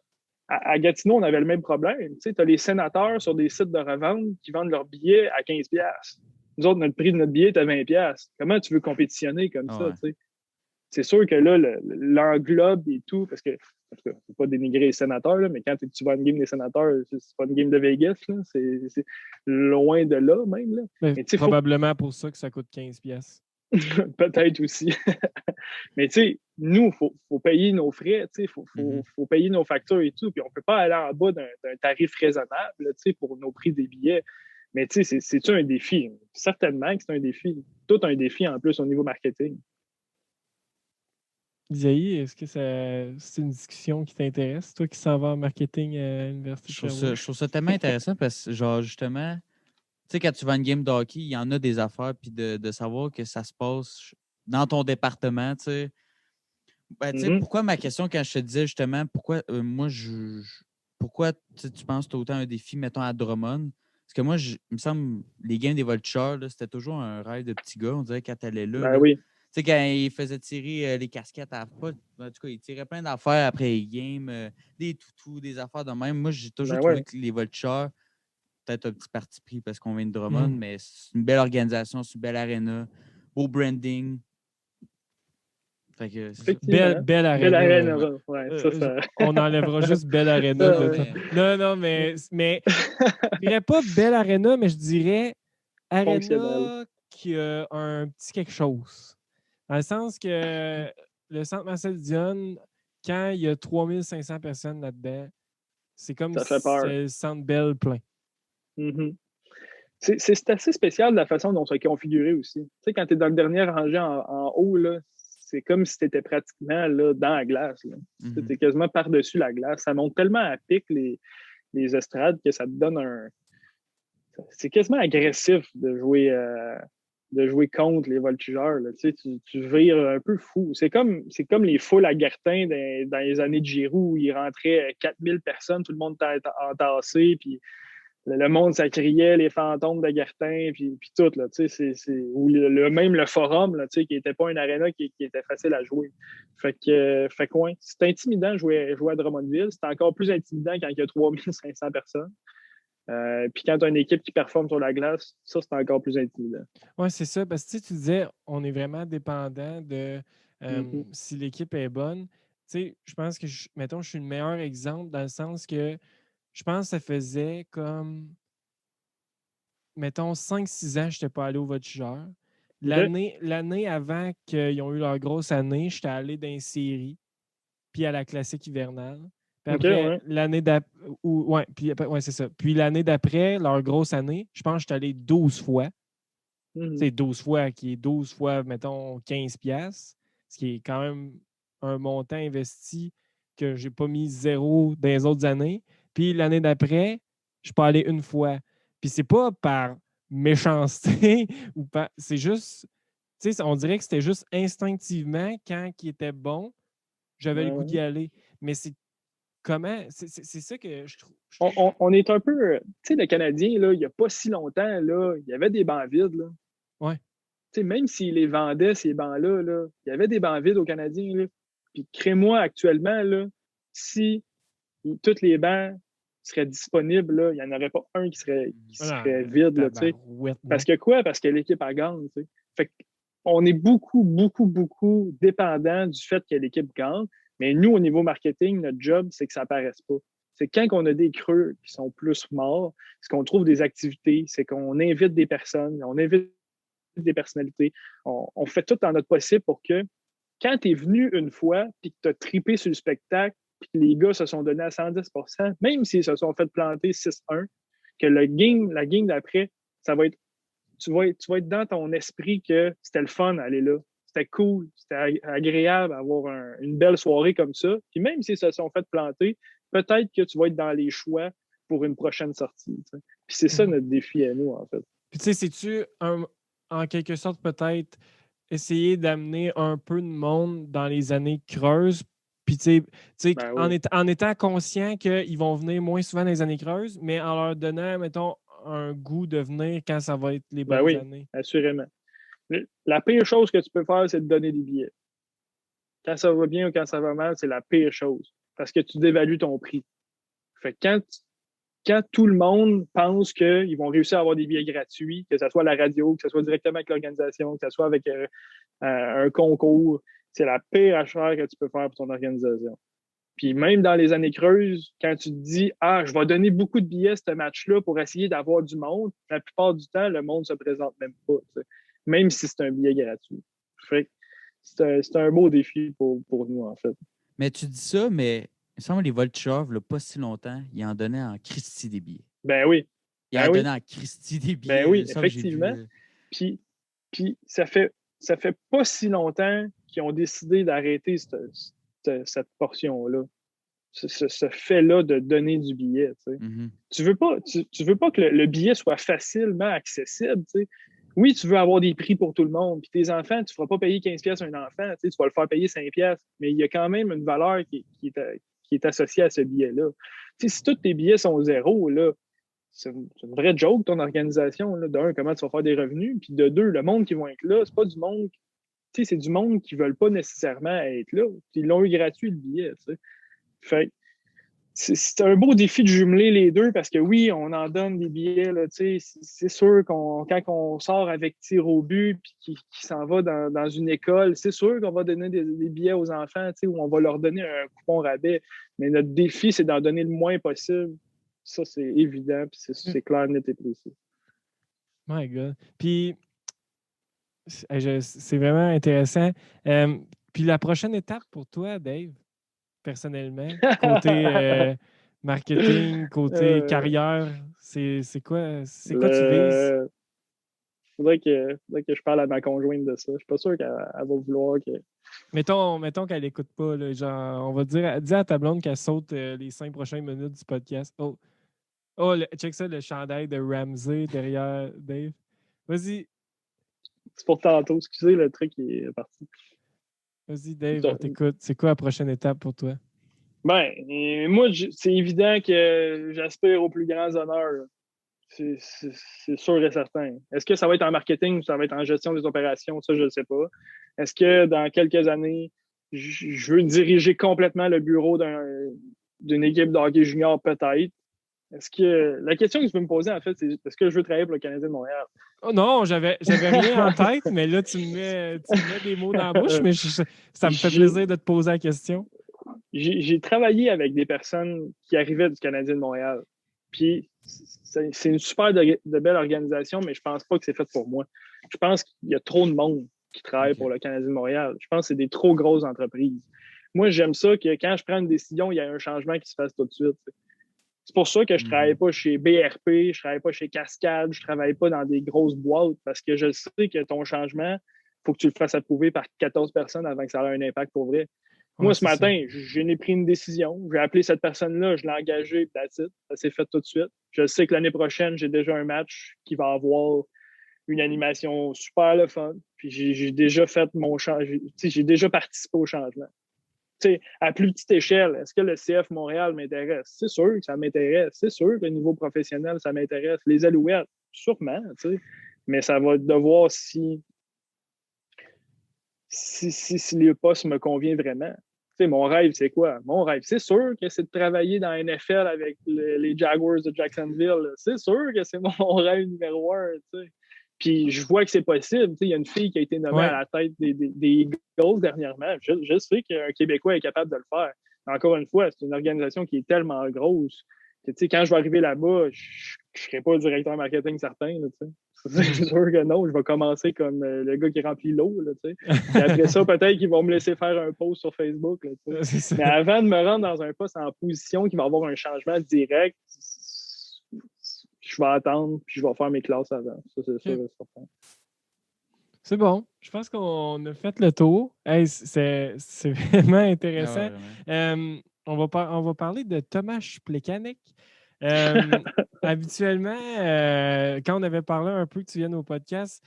à Gatineau, on avait le même problème. Tu sais, tu as les sénateurs sur des sites de revente qui vendent leurs billets à 15$. Nous autres, notre prix de notre billet est à 20$. Comment tu veux compétitionner comme ça, tu sais? C'est sûr que là, l'englobe et tout, parce que, en tout cas, faut pas dénigrer les sénateurs, là, mais quand tu vas à une game des sénateurs, c'est pas une game de Vegas, là, c'est loin de là, même. Là. Mais probablement pour ça que ça coûte 15$. Peut-être aussi. Mais tu sais, nous, il faut payer nos frais, il faut payer nos factures et tout, puis on ne peut pas aller en bas d'un tarif raisonnable là, pour nos prix des billets. Mais tu sais, c'est-tu un défi? Certainement que c'est un défi. Tout un défi en plus au niveau marketing. Isaïe, est-ce que c'est une discussion qui t'intéresse, toi qui s'en vas en marketing à l'Université de Sherbrooke? Je trouve ça tellement intéressant parce que, genre, justement, tu sais, quand tu vas à une game de hockey, il y en a des affaires, puis de savoir que ça se passe dans ton département, tu sais. Ben, tu sais, pourquoi ma question, quand je te disais justement, pourquoi pourquoi tu penses que tu as autant un défi, mettons, à Drummond? Parce que moi, il me semble, les games des Voltigeurs, c'était toujours un rêve de petit gars, on dirait, quand tu allais là. Ben oui. Tu sais, quand il faisait tirer les casquettes à pas, en tout cas, il tirait plein d'affaires après les games, des toutous, des affaires de même. Moi, j'ai toujours trouvé que les Voltigeurs, peut-être un petit parti pris parce qu'on vient de Drummond, mais c'est une belle organisation, c'est une belle arena, beau branding. Fait que belle arena. Belle arena, ouais, ça. On enlèvera juste belle arena. Non, mais je dirais pas belle arena, mais je dirais arena qui a un petit quelque chose. Dans le sens que le centre Marcel Dionne, quand il y a 3500 personnes là-dedans, c'est comme si c'est le centre Bell plein. C'est assez spécial de la façon dont c'est configuré aussi. Tu sais, quand tu es dans le dernier rangé en haut, là, c'est comme si tu étais pratiquement là, dans la glace. Tu es quasiment par-dessus la glace. Ça monte tellement à pic les estrades que ça te donne c'est quasiment agressif de jouer contre les Voltigeurs. Là. Tu sais, tu vires un peu fou. C'est comme les foules à Gartin dans les années de Giroux où il rentrait 4000 personnes, tout le monde était entassé, puis le monde, ça criait les fantômes de Gartin, puis tout. Là, tu sais, ou même le forum, là, tu sais, qui n'était pas une aréna qui était facile à jouer. Fait que ouais, c'est intimidant de jouer à Drummondville. C'est encore plus intimidant quand il y a 3500 personnes. Puis quand tu as une équipe qui performe sur la glace, ça, c'est encore plus intimidant. Oui, c'est ça. Parce que tu disais, on est vraiment dépendant de si l'équipe est bonne. sais, je pense que, mettons, je suis le meilleur exemple dans le sens que je pense que ça faisait comme, mettons, 5-6 ans que je n'étais pas allé au voltigeur. L'année avant qu'ils ont eu leur grosse année, j'étais allé dans une série, puis à la classique hivernale. Puis après, ouais. l'année d'après, ouais, c'est ça. Puis l'année d'après, leur grosse année, je pense que j'étais allé 12 fois. C'est 12 fois, qui est 12 fois, mettons, 15$, ce qui est quand même un montant investi que j'ai pas mis zéro dans les autres années. Puis l'année d'après, je peux aller une fois. Puis c'est pas par méchanceté ou pas. C'est juste, tu sais, on dirait que c'était juste instinctivement, quand il était bon, j'avais le goût d'y aller. Mais c'est comment. C'est ça que je trouve. On est un peu. Tu sais, le Canadien, là, il n'y a pas si longtemps, là, il y avait des bancs vides. Là. Ouais. Tu sais, même s'ils les vendaient, ces bancs-là, là, il y avait des bancs vides aux Canadiens. Là. Puis crée-moi actuellement, là, si tous les bancs seraient disponibles, là, il n'y en aurait pas un qui serait vide. Là, tu sais. Parce que quoi? Parce que l'équipe a gagne. Tu sais. Fait on est beaucoup, beaucoup, beaucoup dépendant du fait que l'équipe gagne. Mais nous, au niveau marketing, notre job, c'est que ça n'apparaisse pas. C'est quand on a des creux qui sont plus morts, c'est qu'on trouve des activités, c'est qu'on invite des personnes, on invite des personnalités. On fait tout dans notre possible pour que quand tu es venu une fois puis que tu as trippé sur le spectacle puis que les gars se sont donnés à 110%, même s'ils se sont fait planter 6-1, que la game d'après, ça va être tu vas être dans ton esprit que c'était le fun d'aller là. C'était cool, c'était agréable d'avoir une belle soirée comme ça. Puis même s'ils se sont fait planter, peut-être que tu vas être dans les choix pour une prochaine sortie. T'sais. Puis c'est ça notre défi à nous, en fait. Puis tu sais, c'est-tu en quelque sorte peut-être essayer d'amener un peu de monde dans les années creuses, puis tu sais, en étant conscient qu'ils vont venir moins souvent dans les années creuses, mais en leur donnant, mettons, un goût de venir quand ça va être les bonnes années. Assurément. La pire chose que tu peux faire, c'est de donner des billets. Quand ça va bien ou quand ça va mal, c'est la pire chose. Parce que tu dévalues ton prix. Fait que quand tout le monde pense qu'ils vont réussir à avoir des billets gratuits, que ce soit à la radio, que ce soit directement avec l'organisation, que ce soit avec un concours, c'est la pire affaire que tu peux faire pour ton organisation. Puis même dans les années creuses, quand tu te dis « Ah, je vais donner beaucoup de billets à ce match-là pour essayer d'avoir du monde », la plupart du temps, le monde ne se présente même pas, t'sais. Même si c'est un billet gratuit. Fait que c'est un beau défi pour nous, en fait. Mais tu dis ça, mais il me semble que les Voltigeurs, il n'y a pas si longtemps, ils en donnaient en Christie des billets. Ben oui. Ils en donnaient en Christie des billets. Ben oui, effectivement. Puis ça fait pas si longtemps qu'ils ont décidé d'arrêter cette portion-là. Ce fait-là de donner du billet. Tu sais. Mm-hmm. Tu veux pas que le billet soit facilement accessible. Tu sais. Oui, tu veux avoir des prix pour tout le monde. Puis tes enfants, tu ne feras pas payer 15$ à un enfant. Tu sais, tu vas le faire payer 5$. Mais il y a quand même une valeur qui est associée à ce billet-là. Tu sais, si tous tes billets sont zéro, là, c'est une vraie joke, ton organisation. Là. De un, comment tu vas faire des revenus. Puis de deux, le monde qui va être là, c'est pas du monde. Tu sais, c'est du monde qui ne veulent pas nécessairement être là. Puis ils l'ont eu gratuit, le billet. Tu sais. Fait c'est un beau défi de jumeler les deux parce que oui, on en donne des billets. Là, c'est sûr quand on sort avec tir au but et qui s'en va dans une école, c'est sûr qu'on va donner des billets aux enfants où on va leur donner un coupon rabais. Mais notre défi, c'est d'en donner le moins possible. Ça, c'est évident puis c'est clair, net et précis. My God. Puis, c'est vraiment intéressant. Puis la prochaine étape pour toi, Dave, personnellement, côté marketing, côté carrière, c'est quoi? C'est quoi tu vises? Faudrait que je parle à ma conjointe de ça. Je suis pas sûr qu'elle va vouloir que. Mettons qu'elle n'écoute pas. Là, genre, on va dire à ta blonde qu'elle saute les 5 prochaines minutes du podcast. Oh, check ça, le chandail de Ramsey derrière Dave. Vas-y. C'est pour tantôt. Excusez, le truc est parti. Vas-y, Dave, on t'écoute. C'est quoi la prochaine étape pour toi? Ben, moi, c'est évident que j'aspire aux plus grands honneurs. C'est sûr et certain. Est-ce que ça va être en marketing ou ça va être en gestion des opérations? Ça, je ne sais pas. Est-ce que dans quelques années, je veux diriger complètement le bureau d'une équipe de hockey junior? Peut-être. Est-ce que la question que tu peux me poser, en fait, c'est est-ce que je veux travailler pour le Canadien de Montréal? Oh non, j'avais rien en tête, mais là, tu me mets des mots dans la bouche, mais ça me fait plaisir de te poser la question. j'ai travaillé avec des personnes qui arrivaient du Canadien de Montréal. Puis c'est une super de belle organisation, mais je pense pas que c'est fait pour moi. Je pense qu'il y a trop de monde qui travaille pour le Canadien de Montréal. Je pense que c'est des trop grosses entreprises. Moi, j'aime ça que quand je prends une décision, il y a un changement qui se fasse tout de suite. C'est pour ça que je travaille pas chez BRP, je travaille pas chez Cascade, je travaille pas dans des grosses boîtes parce que je sais que ton changement, il faut que tu le fasses approuver par 14 personnes avant que ça ait un impact pour vrai. Moi, ce matin, je n'ai pris une décision. J'ai appelé cette personne-là, je l'ai engagée, puis that's it. Ça s'est fait tout de suite. Je sais que l'année prochaine, j'ai déjà un match qui va avoir une animation super le fun. Puis j'ai déjà fait mon changement. J'ai déjà participé au changement. T'sais, à plus petite échelle, est-ce que le CF Montréal m'intéresse? C'est sûr que ça m'intéresse. C'est sûr que le niveau professionnel, ça m'intéresse. Les Alouettes, sûrement. Mais ça va être de voir si le poste me convient vraiment. Mon rêve, c'est quoi? Mon rêve, c'est sûr que c'est de travailler dans la NFL avec les Jaguars de Jacksonville. C'est sûr que c'est mon rêve numéro un. Puis je vois que c'est possible. Il y a une fille qui a été nommée à la tête des Eagles dernièrement. Je sais qu'un Québécois est capable de le faire. Mais encore une fois, c'est une organisation qui est tellement grosse que quand je vais arriver là-bas, je ne serai pas le directeur marketing certain. C'est sûr que non, je vais commencer comme le gars qui remplit l'eau. Et après ça, peut-être qu'ils vont me laisser faire un post sur Facebook. Mais avant de me rendre dans un poste en position qui va avoir un changement direct, je vais attendre puis je vais faire mes classes avant. Ça, c'est sûr et certain. C'est bon. Je pense qu'on a fait le tour. Hey, c'est vraiment intéressant. Ah ouais, on va parler de Tomáš Plekanec. Habituellement, quand on avait parlé un peu que tu viennes au podcast,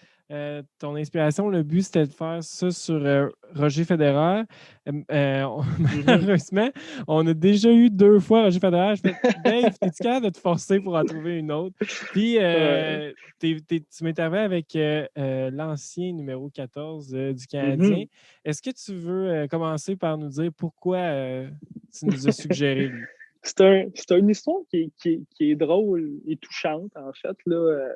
ton inspiration, le but, c'était de faire ça sur Roger Federer. Malheureusement, on a déjà eu 2 fois Roger Federer. Je fais, Dave, es-tu capable de te forcer pour en trouver une autre? Puis, tu m'es arrivé avec l'ancien numéro 14 du Canadien. Est-ce que tu veux commencer par nous dire pourquoi tu nous as suggéré lui? C'est une histoire qui est drôle et touchante, en fait. Là.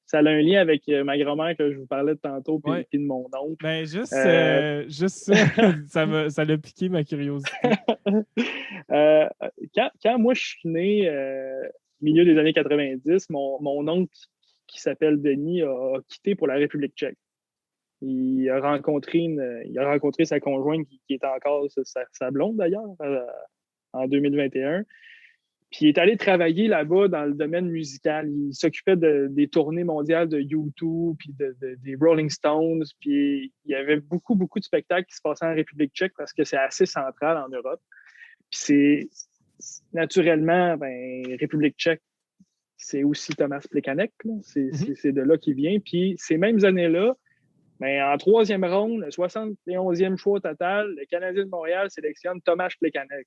Ça a un lien avec ma grand-mère que je vous parlais de tantôt, puis de mon oncle. Ben, juste ça, ça l'a piqué ma curiosité. Quand moi, je suis né milieu des années 90, mon oncle, qui s'appelle Denis, a quitté pour la République tchèque. Il a rencontré sa conjointe qui est encore sa blonde, d'ailleurs, en 2021. Puis il est allé travailler là-bas dans le domaine musical. Il s'occupait des tournées mondiales de U2, puis des Rolling Stones. Puis il y avait beaucoup, beaucoup de spectacles qui se passaient en République tchèque parce que c'est assez central en Europe. Puis c'est naturellement, République tchèque, c'est aussi Tomáš Plekanec. C'est de là qu'il vient. Puis ces mêmes années-là, en 3e ronde, le 71e choix total, le Canadien de Montréal sélectionne Tomáš Plekanec.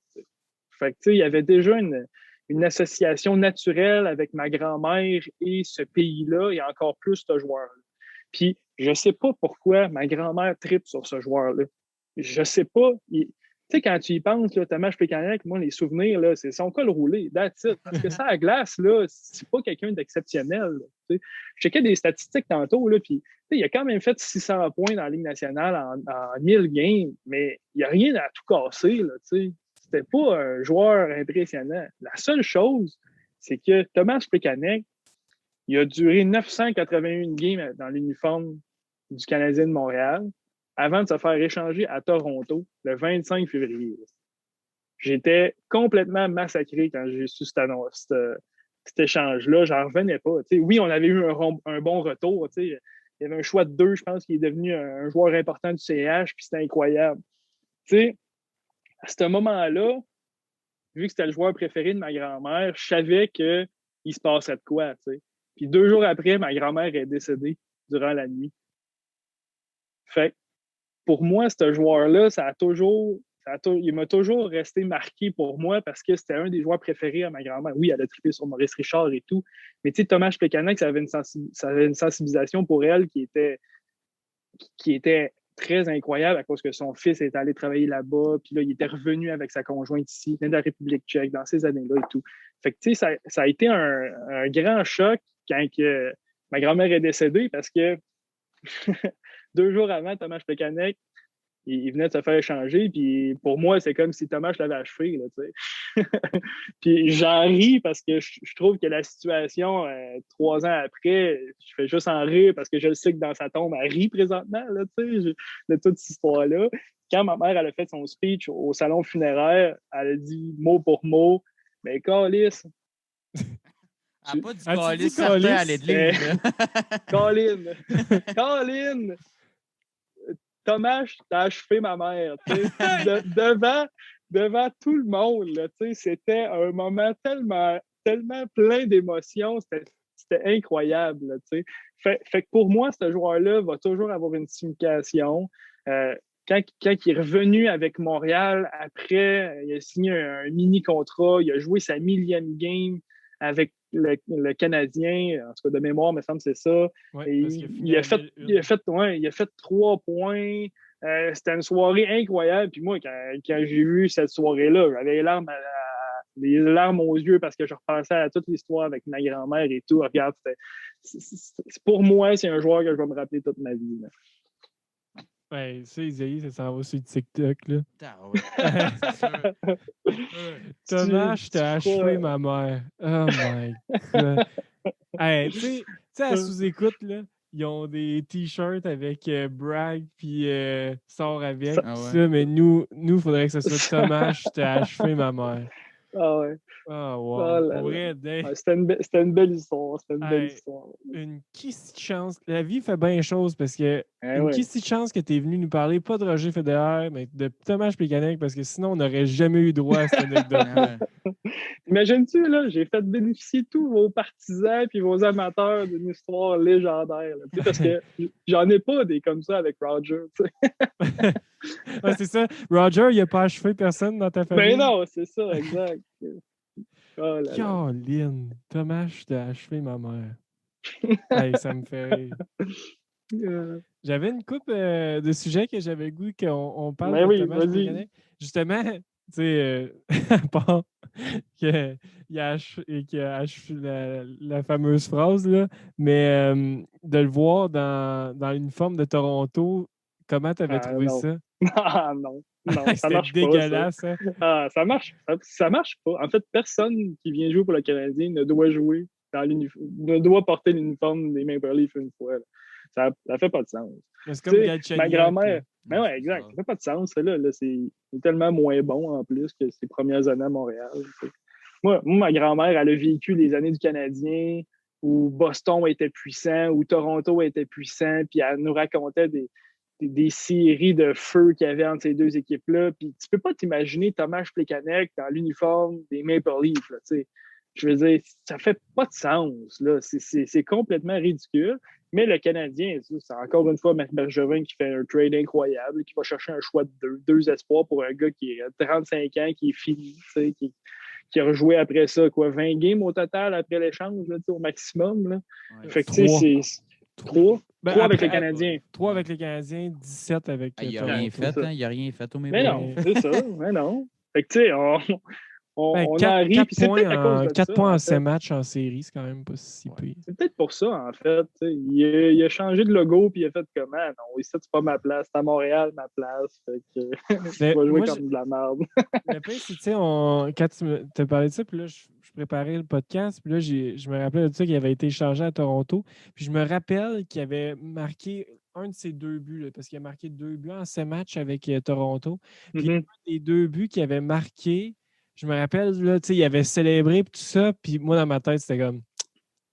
Fait que, il y avait déjà une association naturelle avec ma grand-mère et ce pays-là, et encore plus ce joueur-là. Puis, je sais pas pourquoi ma grand-mère tripe sur ce joueur-là. Je sais pas. Tu sais, quand tu y penses, là, Tomáš Plekanec, moi, les souvenirs, là, c'est son col roulé, that's it. Parce que ça, à glace, là, c'est pas quelqu'un d'exceptionnel. Je checkais des statistiques tantôt, là, puis il a quand même fait 600 points dans la Ligue nationale en 1000 games, mais il n'y a rien à tout casser, là, tu sais. C'était pas un joueur impressionnant. La seule chose, c'est que Tomáš Plekanec, il a duré 981 games dans l'uniforme du Canadien de Montréal avant de se faire échanger à Toronto le 25 février. J'étais complètement massacré quand j'ai su cet échange-là. J'en revenais pas. T'sais, oui, on avait eu un bon retour. T'sais. Il y avait un choix de 2, je pense, qui est devenu un joueur important du CH, puis c'était incroyable. T'sais, à ce moment-là, vu que c'était le joueur préféré de ma grand-mère, je savais qu'il se passait de quoi. T'sais. Puis 2 jours après, ma grand-mère est décédée durant la nuit. Fait pour moi, ce joueur-là, il m'a toujours resté marqué pour moi parce que c'était un des joueurs préférés à ma grand-mère. Oui, elle a trippé sur Maurice Richard et tout, mais tu sais, Tomáš Plekanec, ça avait une sensibilisation pour elle qui était très incroyable à cause que son fils est allé travailler là-bas, puis là, il était revenu avec sa conjointe ici, il venait de la République tchèque dans ces années-là et tout. Fait que, tu sais, ça a été un grand choc quand ma grand-mère est décédée parce que 2 jours avant, Tomáš Plekanec il venait de se faire échanger, puis pour moi, c'est comme si Thomas l'avait achevé, là, tu sais. Puis j'en ris parce que je trouve que la situation, 3 ans après, je fais juste en rire parce que je le sais que dans sa tombe, elle rit présentement, là, tu sais, de toute cette histoire-là. Quand ma mère, elle a fait son speech au salon funéraire, elle a dit mot pour mot, mais câlisse. Elle n'a pas dit Ah, tu dis calice certain calice? à l'église. Colin, Thomas, t'as achevé ma mère. Devant tout le monde, là, c'était un moment tellement plein d'émotions. C'était incroyable. Là, fait que pour moi, ce joueur-là va toujours avoir une signification. Quand il est revenu avec Montréal, après, il a signé un mini-contrat, il a joué sa 1000e game avec le Canadien, en tout cas de mémoire, il me semble que c'est ça. Ouais, Il a fait 3 points. C'était une soirée incroyable. Puis moi, quand j'ai vu cette soirée-là, j'avais les larmes aux yeux parce que je repensais à toute l'histoire avec ma grand-mère et tout. Regarde, pour moi, c'est un joueur que je vais me rappeler toute ma vie. Là. Ouais, ça, Isaïe, ça s'en va sur TikTok, là. Thomas, je t'ai achevé ma mère. Oh my God. Hey, tu sais, à sous-écoute, là, ils ont des t-shirts avec Bragg puis sort avec, ça, mais nous, il faudrait que ce soit Thomas, je t'ai achevé ma mère. Ah ouais. Oh, wow. Pour vrai, c'était une belle histoire. C'était une belle histoire. Une petite chance. La vie fait bien les choses parce que petite chance que tu es venu nous parler, pas de Roger Federer, mais de Thomas Plekanec, parce que sinon, on n'aurait jamais eu droit à cette anecdote. Imagines-tu, là, j'ai fait bénéficier tous vos partisans et vos amateurs d'une histoire légendaire. Là, parce que j'en ai pas des comme ça avec Roger. Ouais, c'est ça. Roger, il n'a pas achevé personne dans ta famille. Ben non, c'est ça, exact. Oh Caroline, Thomas, je t'ai achevé ma mère. Hey, ça me fait rire. J'avais une couple de sujets que j'avais le goût qu'on parle de Thomas Plekanec. Justement, tu sais, à part qu'il a achevé la fameuse phrase, là, mais de le voir dans l'uniforme de Toronto, comment tu avais trouvé ça? Ah non, ça marche dégueulasse, pas. Ça. Ça marche pas. En fait, personne qui vient jouer pour le Canadien ne doit jouer ne doit porter l'uniforme des Maple Leafs une fois. Là. Ça fait pas de sens. C'est comme Galchenyuk. Ma grand-mère. Ben ouais, exact. Ça fait pas de sens. Là, c'est tellement moins bon en plus que ses premières années à Montréal. Moi, ma grand-mère, elle a vécu les années du Canadien où Boston était puissant, où Toronto était puissant, puis elle nous racontait des séries de feu qu'il y avait entre ces deux équipes-là. Puis tu peux pas t'imaginer Thomas Plekanec dans l'uniforme des Maple Leafs. Là, je veux dire, ça fait pas de sens. Là. C'est complètement ridicule. Mais le Canadien, c'est encore une fois Marc Bergevin qui fait un trade incroyable, qui va chercher un choix de deux espoirs pour un gars qui a 35 ans, qui est fini, qui a rejoué après ça, 20 games au total après l'échange, au maximum. Là. Ouais, fait que c'est 3 avec les Canadiens. 3 avec les Canadiens, 17 avec il n'a rien fait, hein? Il n'a rien fait au Maple Leafs. Mais non, c'est ça. Mais non. Fait que tu sais, on 4, en rit. 4 points en 7 matchs en série, c'est quand même pas si pire. C'est peut-être pour ça, en fait. Il a changé de logo puis il a fait comment? Non, ici, c'est pas ma place. C'est à Montréal, ma place. Fait que je vais jouer comme de la merde. Le pire, c'est, tu sais, quand tu as parlé de ça, puis là, je préparais le podcast, puis là, je me rappelais de ça qu'il avait été échangé à Toronto. Puis je me rappelle qu'il avait marqué un de ses 2 buts, là, parce qu'il a marqué 2 buts en 7 matchs avec Toronto. Puis un des 2 buts qu'il avait marqué, je me rappelle, là, tu sais, il avait célébré et tout ça, puis moi, dans ma tête, c'était comme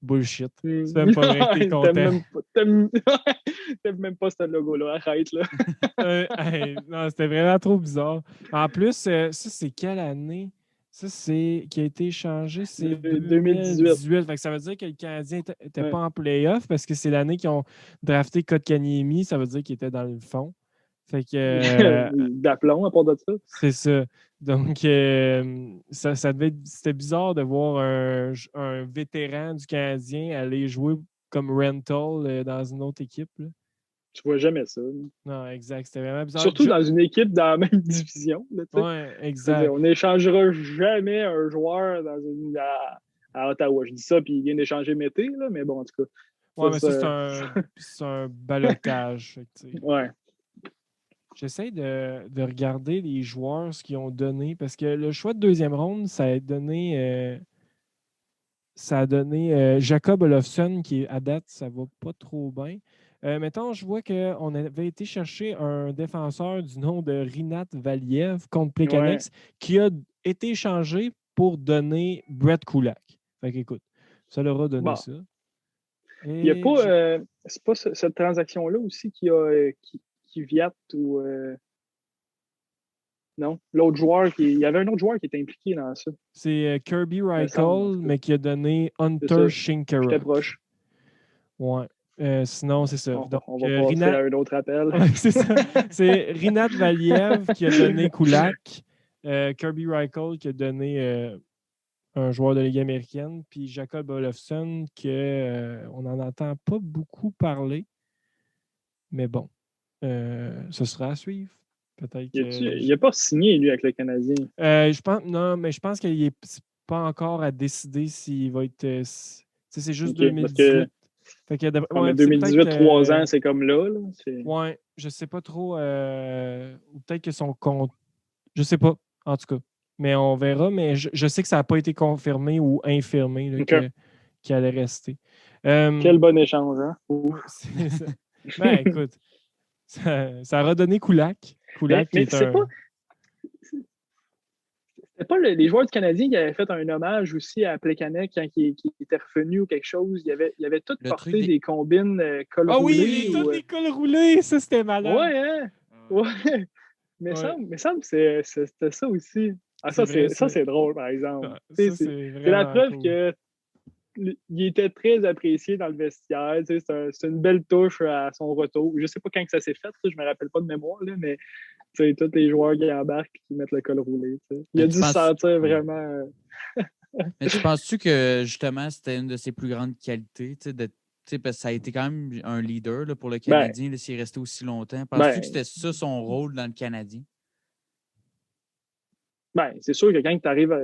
bullshit. C'est même pas vrai que t'es content. T'aimes même pas ce logo-là, arrête, là. Non, c'était vraiment trop bizarre. En plus, ça, c'est quelle année? Ça, c'est qui a été échangé, c'est 2018. Fait que ça veut dire que le Canadien n'était pas en playoff parce que c'est l'année qu'ils ont drafté Kotkaniemi. Ça veut dire qu'il était dans le fond. Fait que d'aplomb à part de ça. C'est ça. Donc, c'était bizarre de voir un vétéran du Canadien aller jouer comme rental dans une autre équipe. Là. Tu vois jamais ça. Non, exact. C'était vraiment bizarre. Surtout dans une équipe dans la même division. Oui, exact. On n'échangera jamais un joueur à Ottawa. Je dis ça, puis il vient d'échanger Mété, là, mais bon, en tout cas. Oui, mais ça, c'est un balotage. Ouais. J'essaie de regarder les joueurs, ce qu'ils ont donné, parce que le choix de deuxième ronde, ça a donné Jacob Olofsson, qui à date, ça va pas trop bien. Mettons, je vois qu'on avait été chercher un défenseur du nom de Rinat Valiev contre Plekanec, qui a été échangé pour donner Brett Kulak. Fait qu'écoute, ça leur a donné ça. Il y a pas, c'est pas cette transaction-là aussi qui viate ou. Non, l'autre joueur il y avait un autre joueur qui était impliqué dans ça. C'est Kirby Reichel, mais qui a donné Hunter Shinkaruk. J'étais proche. Ouais. Sinon, c'est ça. On va passer à un autre appel. C'est ça. C'est Rinat Valiev qui a donné Kulak, Kirby Reichel qui a donné un joueur de Ligue américaine, puis Jacob Olofsson on n'en entend pas beaucoup parler. Mais bon, ce sera à suivre. Peut-être il n'a pas signé, lui, avec le Canadien. Je pense qu'il n'est pas encore à décider s'il va être. C'est juste 2018. Fait que, 2018, 3 ans, c'est comme là. Ouais, je sais pas trop. Ou peut-être que son compte. Je sais pas, en tout cas. Mais on verra. Mais je sais que ça n'a pas été confirmé ou infirmé là, qu'il allait rester. Quel bon échange, hein? C'est ça. Ben, écoute, ça a redonné Kulak. Mais c'est pas. C'était pas les joueurs du Canadien qui avaient fait un hommage aussi à Plekanec quand il était revenu ou quelque chose. Il avait tous porté des combines col roulé. Ah oui, les cols roulés, ça c'était malade. Ouais, hein? Ouais. Mais ça me semble que c'était ça aussi. Ah, ça, c'est drôle, par exemple. C'est la preuve que il était très apprécié dans le vestiaire. C'est une belle touche à son retour. Je ne sais pas quand que ça s'est fait, je ne me rappelle pas de mémoire, là, mais tous les joueurs qui embarquent et qui mettent le col roulé. Il a dû se sentir vraiment. Mais tu penses-tu que justement c'était une de ses plus grandes qualités, parce que ça a été quand même un leader là, pour le Canadien s'il est resté aussi longtemps? Penses-tu que c'était ça son rôle dans le Canadien? C'est sûr que quand tu arrives à.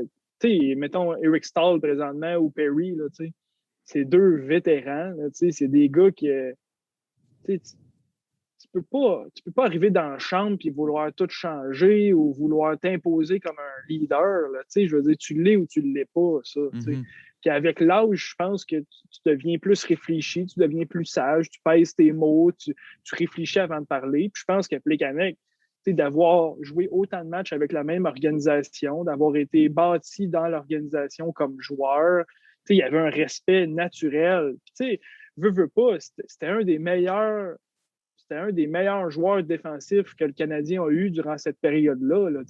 Mettons Eric Stahl présentement ou Perry, là, c'est deux vétérans. Là, c'est des gars qui. Tu peux pas arriver dans la chambre et vouloir tout changer ou vouloir t'imposer comme un leader. Là, je veux dire, tu l'es ou tu ne l'es pas, ça. Puis avec l'âge, je pense que tu deviens plus réfléchi, tu deviens plus sage, tu pèses tes mots, tu réfléchis avant de parler. Puis je pense que Plekanec, d'avoir joué autant de matchs avec la même organisation, d'avoir été bâti dans l'organisation comme joueur, il y avait un respect naturel. Puis, veux pas, c'était un des meilleurs joueurs défensifs que le Canadien a eu durant cette période-là. Là,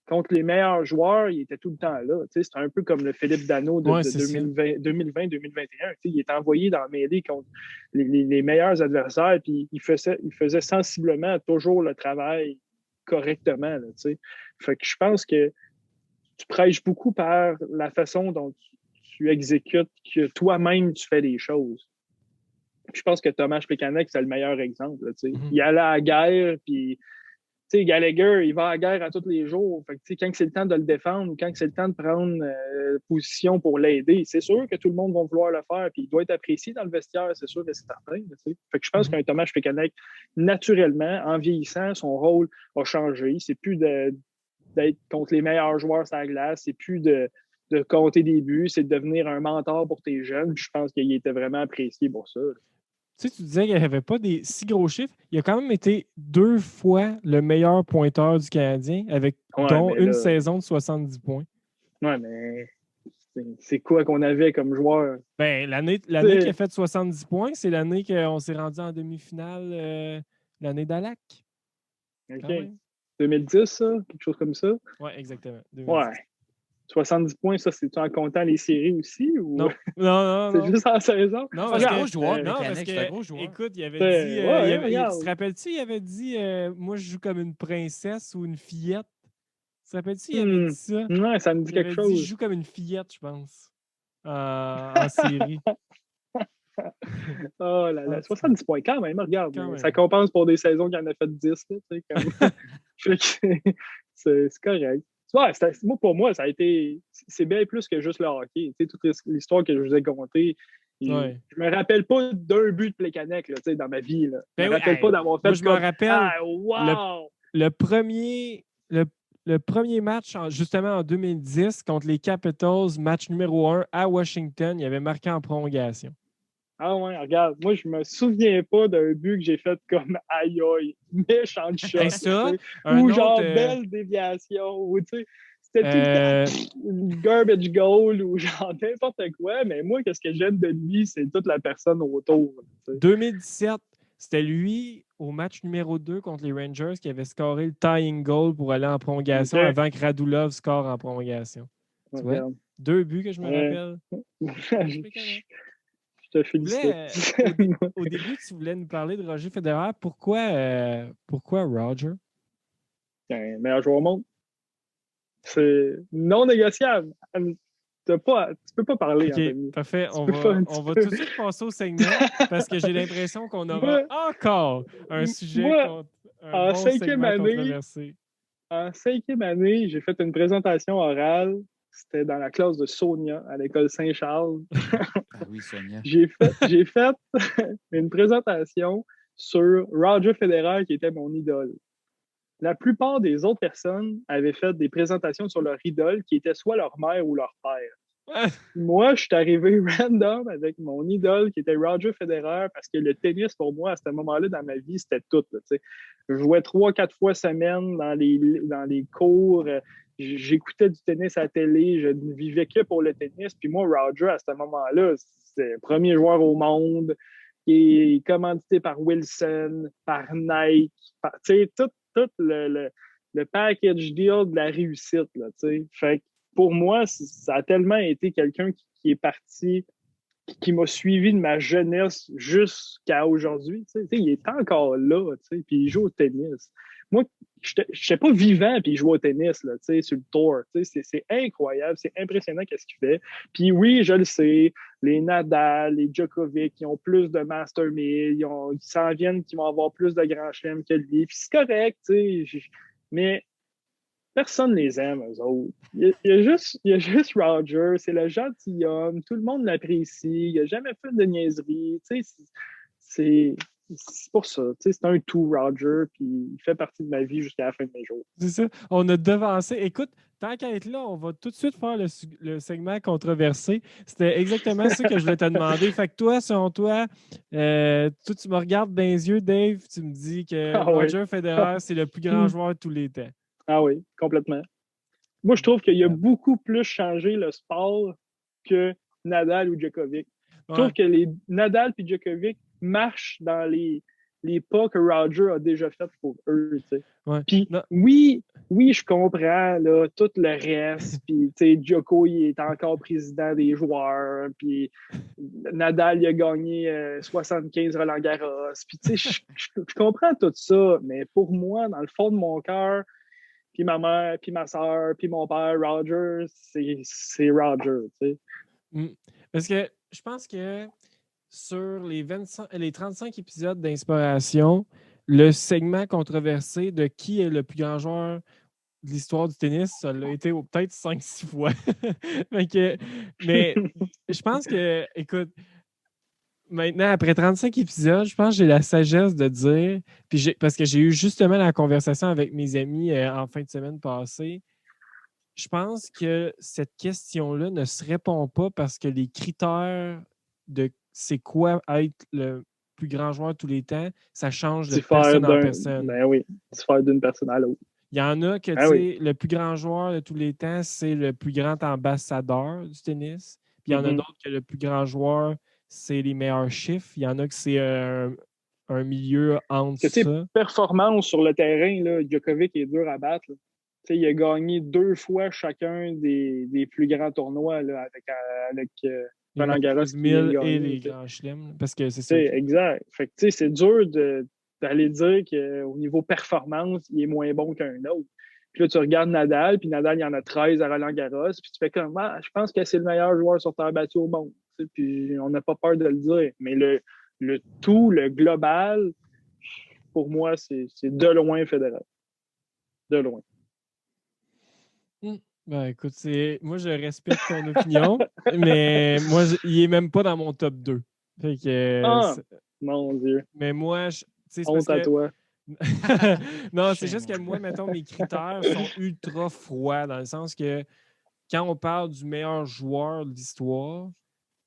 contre les meilleurs joueurs, il était tout le temps là. C'était un peu comme le Philippe Danault de 2020-2021. Il est envoyé dans la mêlée contre les meilleurs adversaires, puis il faisait sensiblement toujours le travail correctement. Là, fait que je pense que tu prêches beaucoup par la façon dont tu exécutes, que toi-même tu fais les choses. Je pense que Thomas Plekanec, c'est le meilleur exemple. Là, il allait à la guerre, puis Gallagher, il va à la guerre à tous les jours. Fait que, quand c'est le temps de le défendre ou quand c'est le temps de prendre position pour l'aider, c'est sûr que tout le monde va vouloir le faire, puis il doit être apprécié dans le vestiaire, c'est sûr que c'est certain. Fait que je pense qu'un Thomas Plekanec, naturellement, en vieillissant, son rôle a changé. C'est plus d'être contre les meilleurs joueurs sur la glace, c'est plus de compter des buts, c'est de devenir un mentor pour tes jeunes. Puis je pense qu'il était vraiment apprécié pour ça. Tu disais qu'il n'y avait pas des si gros chiffres. Il a quand même été 2 fois le meilleur pointeur du Canadien, dont une saison de 70 points. Ouais, mais c'est quoi qu'on avait comme joueur? L'année qu'il a fait 70 points, c'est l'année qu'on s'est rendu en demi-finale, l'année d'Alak. OK. 2010, ça? Quelque chose comme ça? Oui, exactement. 2010. Ouais. 70 points, ça, c'est-tu en comptant les séries aussi? Ou... Non. C'est juste en saison? Non, c'est un gros joueur. C'est un gros joueur. Écoute, il avait dit... tu te rappelles-tu, il avait dit moi, je joue comme une princesse ou une fillette. Tu te rappelles-tu, il avait dit ça? Non, ça me dit quelque chose. Je joue comme une fillette, je pense, en série. Oh là là, 70 points quand même, regarde. Ça compense pour des saisons qui en a fait 10. Là, c'est correct. Ouais, pour moi, ça a été. C'est bien plus que juste le hockey. Toute l'histoire que je vous ai contée, Ouais. Je me rappelle pas d'un but de Plekanec là, dans ma vie. Là. Je Ben me rappelle pas d'avoir fait moi, je me rappelle wow! le premier match, justement en 2010, contre les Capitals, match numéro 1 à Washington, il avait marqué en prolongation. Ah ouais, regarde, moi, je me souviens pas d'un but que j'ai fait comme aïe aïe, méchant shot, Hey, ça, ou un genre autre, belle déviation, ou tu sais, c'était tout le temps une garbage goal ou genre n'importe quoi, mais moi, qu'est-ce que j'aime de lui, c'est toute la personne autour. 2017, c'était lui au match numéro 2 contre les Rangers qui avait scoré le tying goal pour aller en prolongation avant que Radulov score en prolongation. Tu vois? 2 buts que je me rappelle. Je te félicite. Au début, tu voulais nous parler de Roger Federer. Pourquoi Roger? Un meilleur joueur au monde. C'est non négociable. Tu peux pas parler, OK, Anthony. parfait. On va tout de suite passer au segment parce que j'ai l'impression qu'on aura encore un sujet un bon segment controversé. En 5e année, j'ai fait une présentation orale. C'était dans la classe de Sonia à l'école Saint-Charles. Ah oui, Sonia. J'ai fait une présentation sur Roger Federer, qui était mon idole. La plupart des autres personnes avaient fait des présentations sur leur idole, qui était soit leur mère ou leur père. Moi, je suis arrivé random avec mon idole, qui était Roger Federer, parce que le tennis, pour moi, à ce moment-là, dans ma vie, c'était tout. Là, je jouais 3-4 fois semaine dans les cours. J'écoutais du tennis à la télé. Je ne vivais que pour le tennis. Puis moi, Roger, à ce moment-là, c'est le premier joueur au monde. Il est commandité par Wilson, par Nike, tout le package deal de la réussite. Là, fait que pour moi, ça a tellement été quelqu'un qui est parti, qui m'a suivi de ma jeunesse jusqu'à aujourd'hui. Il est encore là, puis il joue au tennis. Moi, je n'étais pas vivant puis il joue au tennis là, sur le tour. C'est incroyable, c'est impressionnant qu'est-ce qu'il fait. Puis oui, je le sais, les Nadal, les Djokovic, qui ont plus de Master 1000, ils s'en viennent, qui vont avoir plus de Grand Chelem que lui. Puis c'est correct, mais personne les aime, eux autres. Il y a juste Roger, c'est le gentilhomme, tout le monde l'apprécie, il n'a jamais fait de niaiserie. C'est pour ça. C'est un tout, Roger, puis il fait partie de ma vie jusqu'à la fin de mes jours. C'est ça. On a devancé. Écoute, tant qu'à être là, on va tout de suite faire le segment controversé. C'était exactement ça que je voulais te demander. Fait que toi, selon toi, tu me regardes dans les yeux, Dave, tu me dis que Roger Federer, c'est le plus grand joueur de tous les temps. Ah oui, complètement. Moi, je trouve qu'il a beaucoup plus changé le sport que Nadal ou Djokovic. Je trouve que les Nadal et Djokovic marchent dans les pas que Roger a déjà fait pour eux. Puis oui, je comprends là, tout le reste. Puis Djoko, il est encore président des joueurs. Puis Nadal, il a gagné 75 Roland-Garros. Puis je comprends tout ça. Mais pour moi, dans le fond de mon cœur, puis ma mère, puis ma soeur, puis mon père, Roger, c'est Roger, tu sais. Parce que je pense que sur les 35 épisodes d'Inspiration, le segment controversé de qui est le plus grand joueur de l'histoire du tennis, ça l'a été peut-être 5-6 fois. mais je pense que, écoute, maintenant, après 35 épisodes, je pense que j'ai la sagesse de dire, parce que j'ai eu justement la conversation avec mes amis en fin de semaine passée, je pense que cette question-là ne se répond pas parce que les critères de c'est quoi être le plus grand joueur de tous les temps, ça change de personne en personne. Ben oui, diffère d'une personne à l'autre. Il y en a que, le plus grand joueur de tous les temps, c'est le plus grand ambassadeur du tennis. Puis il y en a d'autres que le plus grand joueur, c'est les meilleurs chiffres. Il y en a que c'est un milieu entre ça. Performance sur le terrain, là, Djokovic est dur à battre. Il a gagné 2 fois chacun des plus grands tournois là, avec Roland Garros et les Grands Chelems. Parce que c'est ça. Exact. Fait que c'est dur d'aller dire qu'au niveau performance, il est moins bon qu'un autre. Puis là, tu regardes Nadal, puis Nadal, il y en a 13 à Roland Garros, puis tu fais comme, je pense que c'est le meilleur joueur sur terre battue au monde. Puis on n'a pas peur de le dire. Mais le tout, le global, pour moi, c'est de loin Federer. De loin. Ben, écoute, moi, je respecte ton opinion, mais moi, il est même pas dans mon top 2. Fait que, Ah, mon Dieu. mais moi, tu sais, c'est parce Honte à que. toi. Non, c'est Shame juste que on you. moi, mettons, mes critères sont ultra froids dans le sens que quand on parle du meilleur joueur de l'histoire,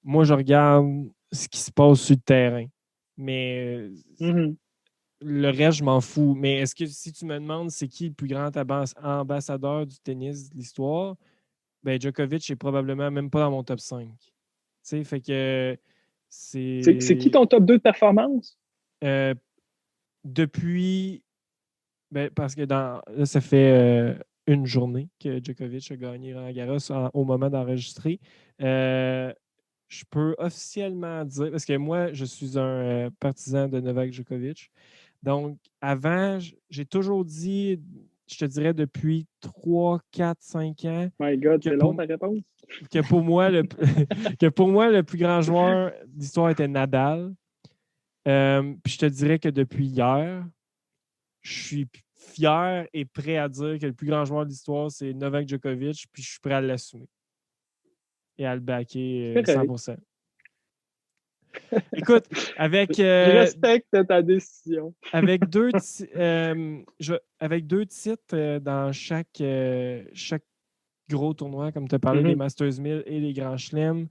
moi, je regarde ce qui se passe sur le terrain. Mais Mhm. le reste, je m'en fous. Mais est-ce que si tu me demandes c'est qui le plus grand ambassadeur du tennis de l'histoire, ben Djokovic est probablement même pas dans mon top 5. Tu sais, fait que C'est qui c'est ton top 2 de performance? euh, depuis ben, parce que là, ça fait une journée que Djokovic a gagné Roland Garros au moment d'enregistrer. Euh, je peux officiellement dire, parce que moi, je suis un partisan de Novak Djokovic. Donc, avant, j'ai toujours dit, je te dirais depuis 3, 4, 5 ans, My God, que c'est long pour, ta réponse? que pour moi, que pour moi, le plus grand joueur d'histoire était Nadal. Puis je te dirais que depuis hier, je suis fier et prêt à dire que le plus grand joueur de l'histoire, c'est Novak Djokovic, puis je suis prêt à l'assumer et à le backer Correct. 100%. Écoute, avec, Je respecte ta décision. avec, deux, avec deux titres dans chaque gros tournoi, comme tu as parlé des Mhm. Masters 1000 et les Grands Chelems.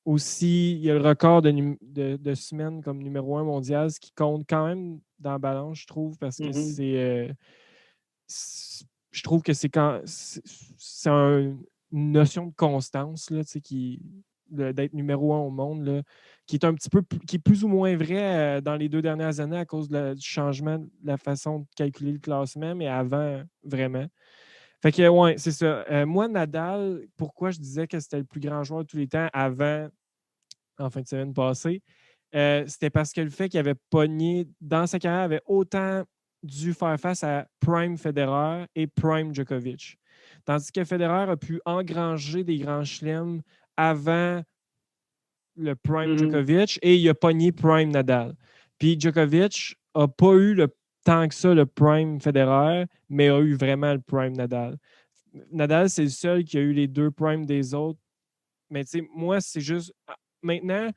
Aussi, il y a le record de semaine comme numéro 1 mondial, ce qui compte quand même dans la balance, je trouve, parce que Mhm. je trouve que c'est une notion de constance là, d'être numéro 1 au monde, là, qui est un petit peu qui est plus ou moins vrai dans les 2 dernières années à cause du changement de la façon de calculer le classement, mais avant, vraiment. Fait que, ouais, c'est ça. Moi, Nadal, pourquoi je disais que c'était le plus grand joueur de tous les temps avant, en fin de semaine passée, c'était parce que le fait qu'il avait pogné, dans sa carrière, avait autant dû faire face à Prime Federer et Prime Djokovic. Tandis que Federer a pu engranger des grands chelems avant le Prime Mhm. Djokovic et il a pogné Prime Nadal. Puis Djokovic n'a pas eu tant que ça le Prime Federer, mais a eu vraiment le Prime Nadal. Nadal, c'est le seul qui a eu les deux primes des autres. Mais tu sais, moi, c'est juste. Maintenant,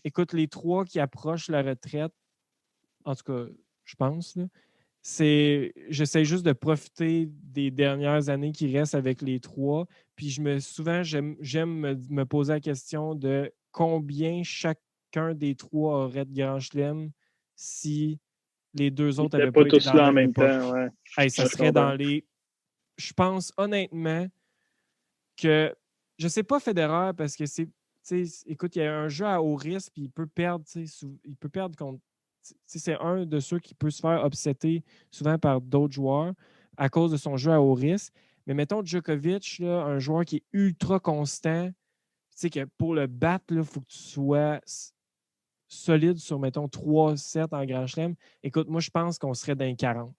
écoute, les trois qui approchent la retraite, en tout cas, je pense, là, j'essaie juste de profiter des dernières années qui restent avec les trois. Puis souvent, j'aime me poser la question de combien chacun des trois aurait de Grand Chelem si les deux Ils autres n'étaient n'avaient pas pas été tous dans la là en même même époque. temps, ouais. Hey, ça Ouais, je serait dans comprends. les. Je pense honnêtement que je sais pas Federer parce que écoute, il y a un jeu à haut risque puis il peut perdre, il peut perdre contre. C'est un de ceux qui peut se faire upsetter souvent par d'autres joueurs à cause de son jeu à haut risque. Mais mettons Djokovic, là, un joueur qui est ultra constant, tu sais que pour le battre, il faut que tu sois solide sur, mettons, 3-7 en Grand Chelem. Écoute, moi, je pense qu'on serait dans les 40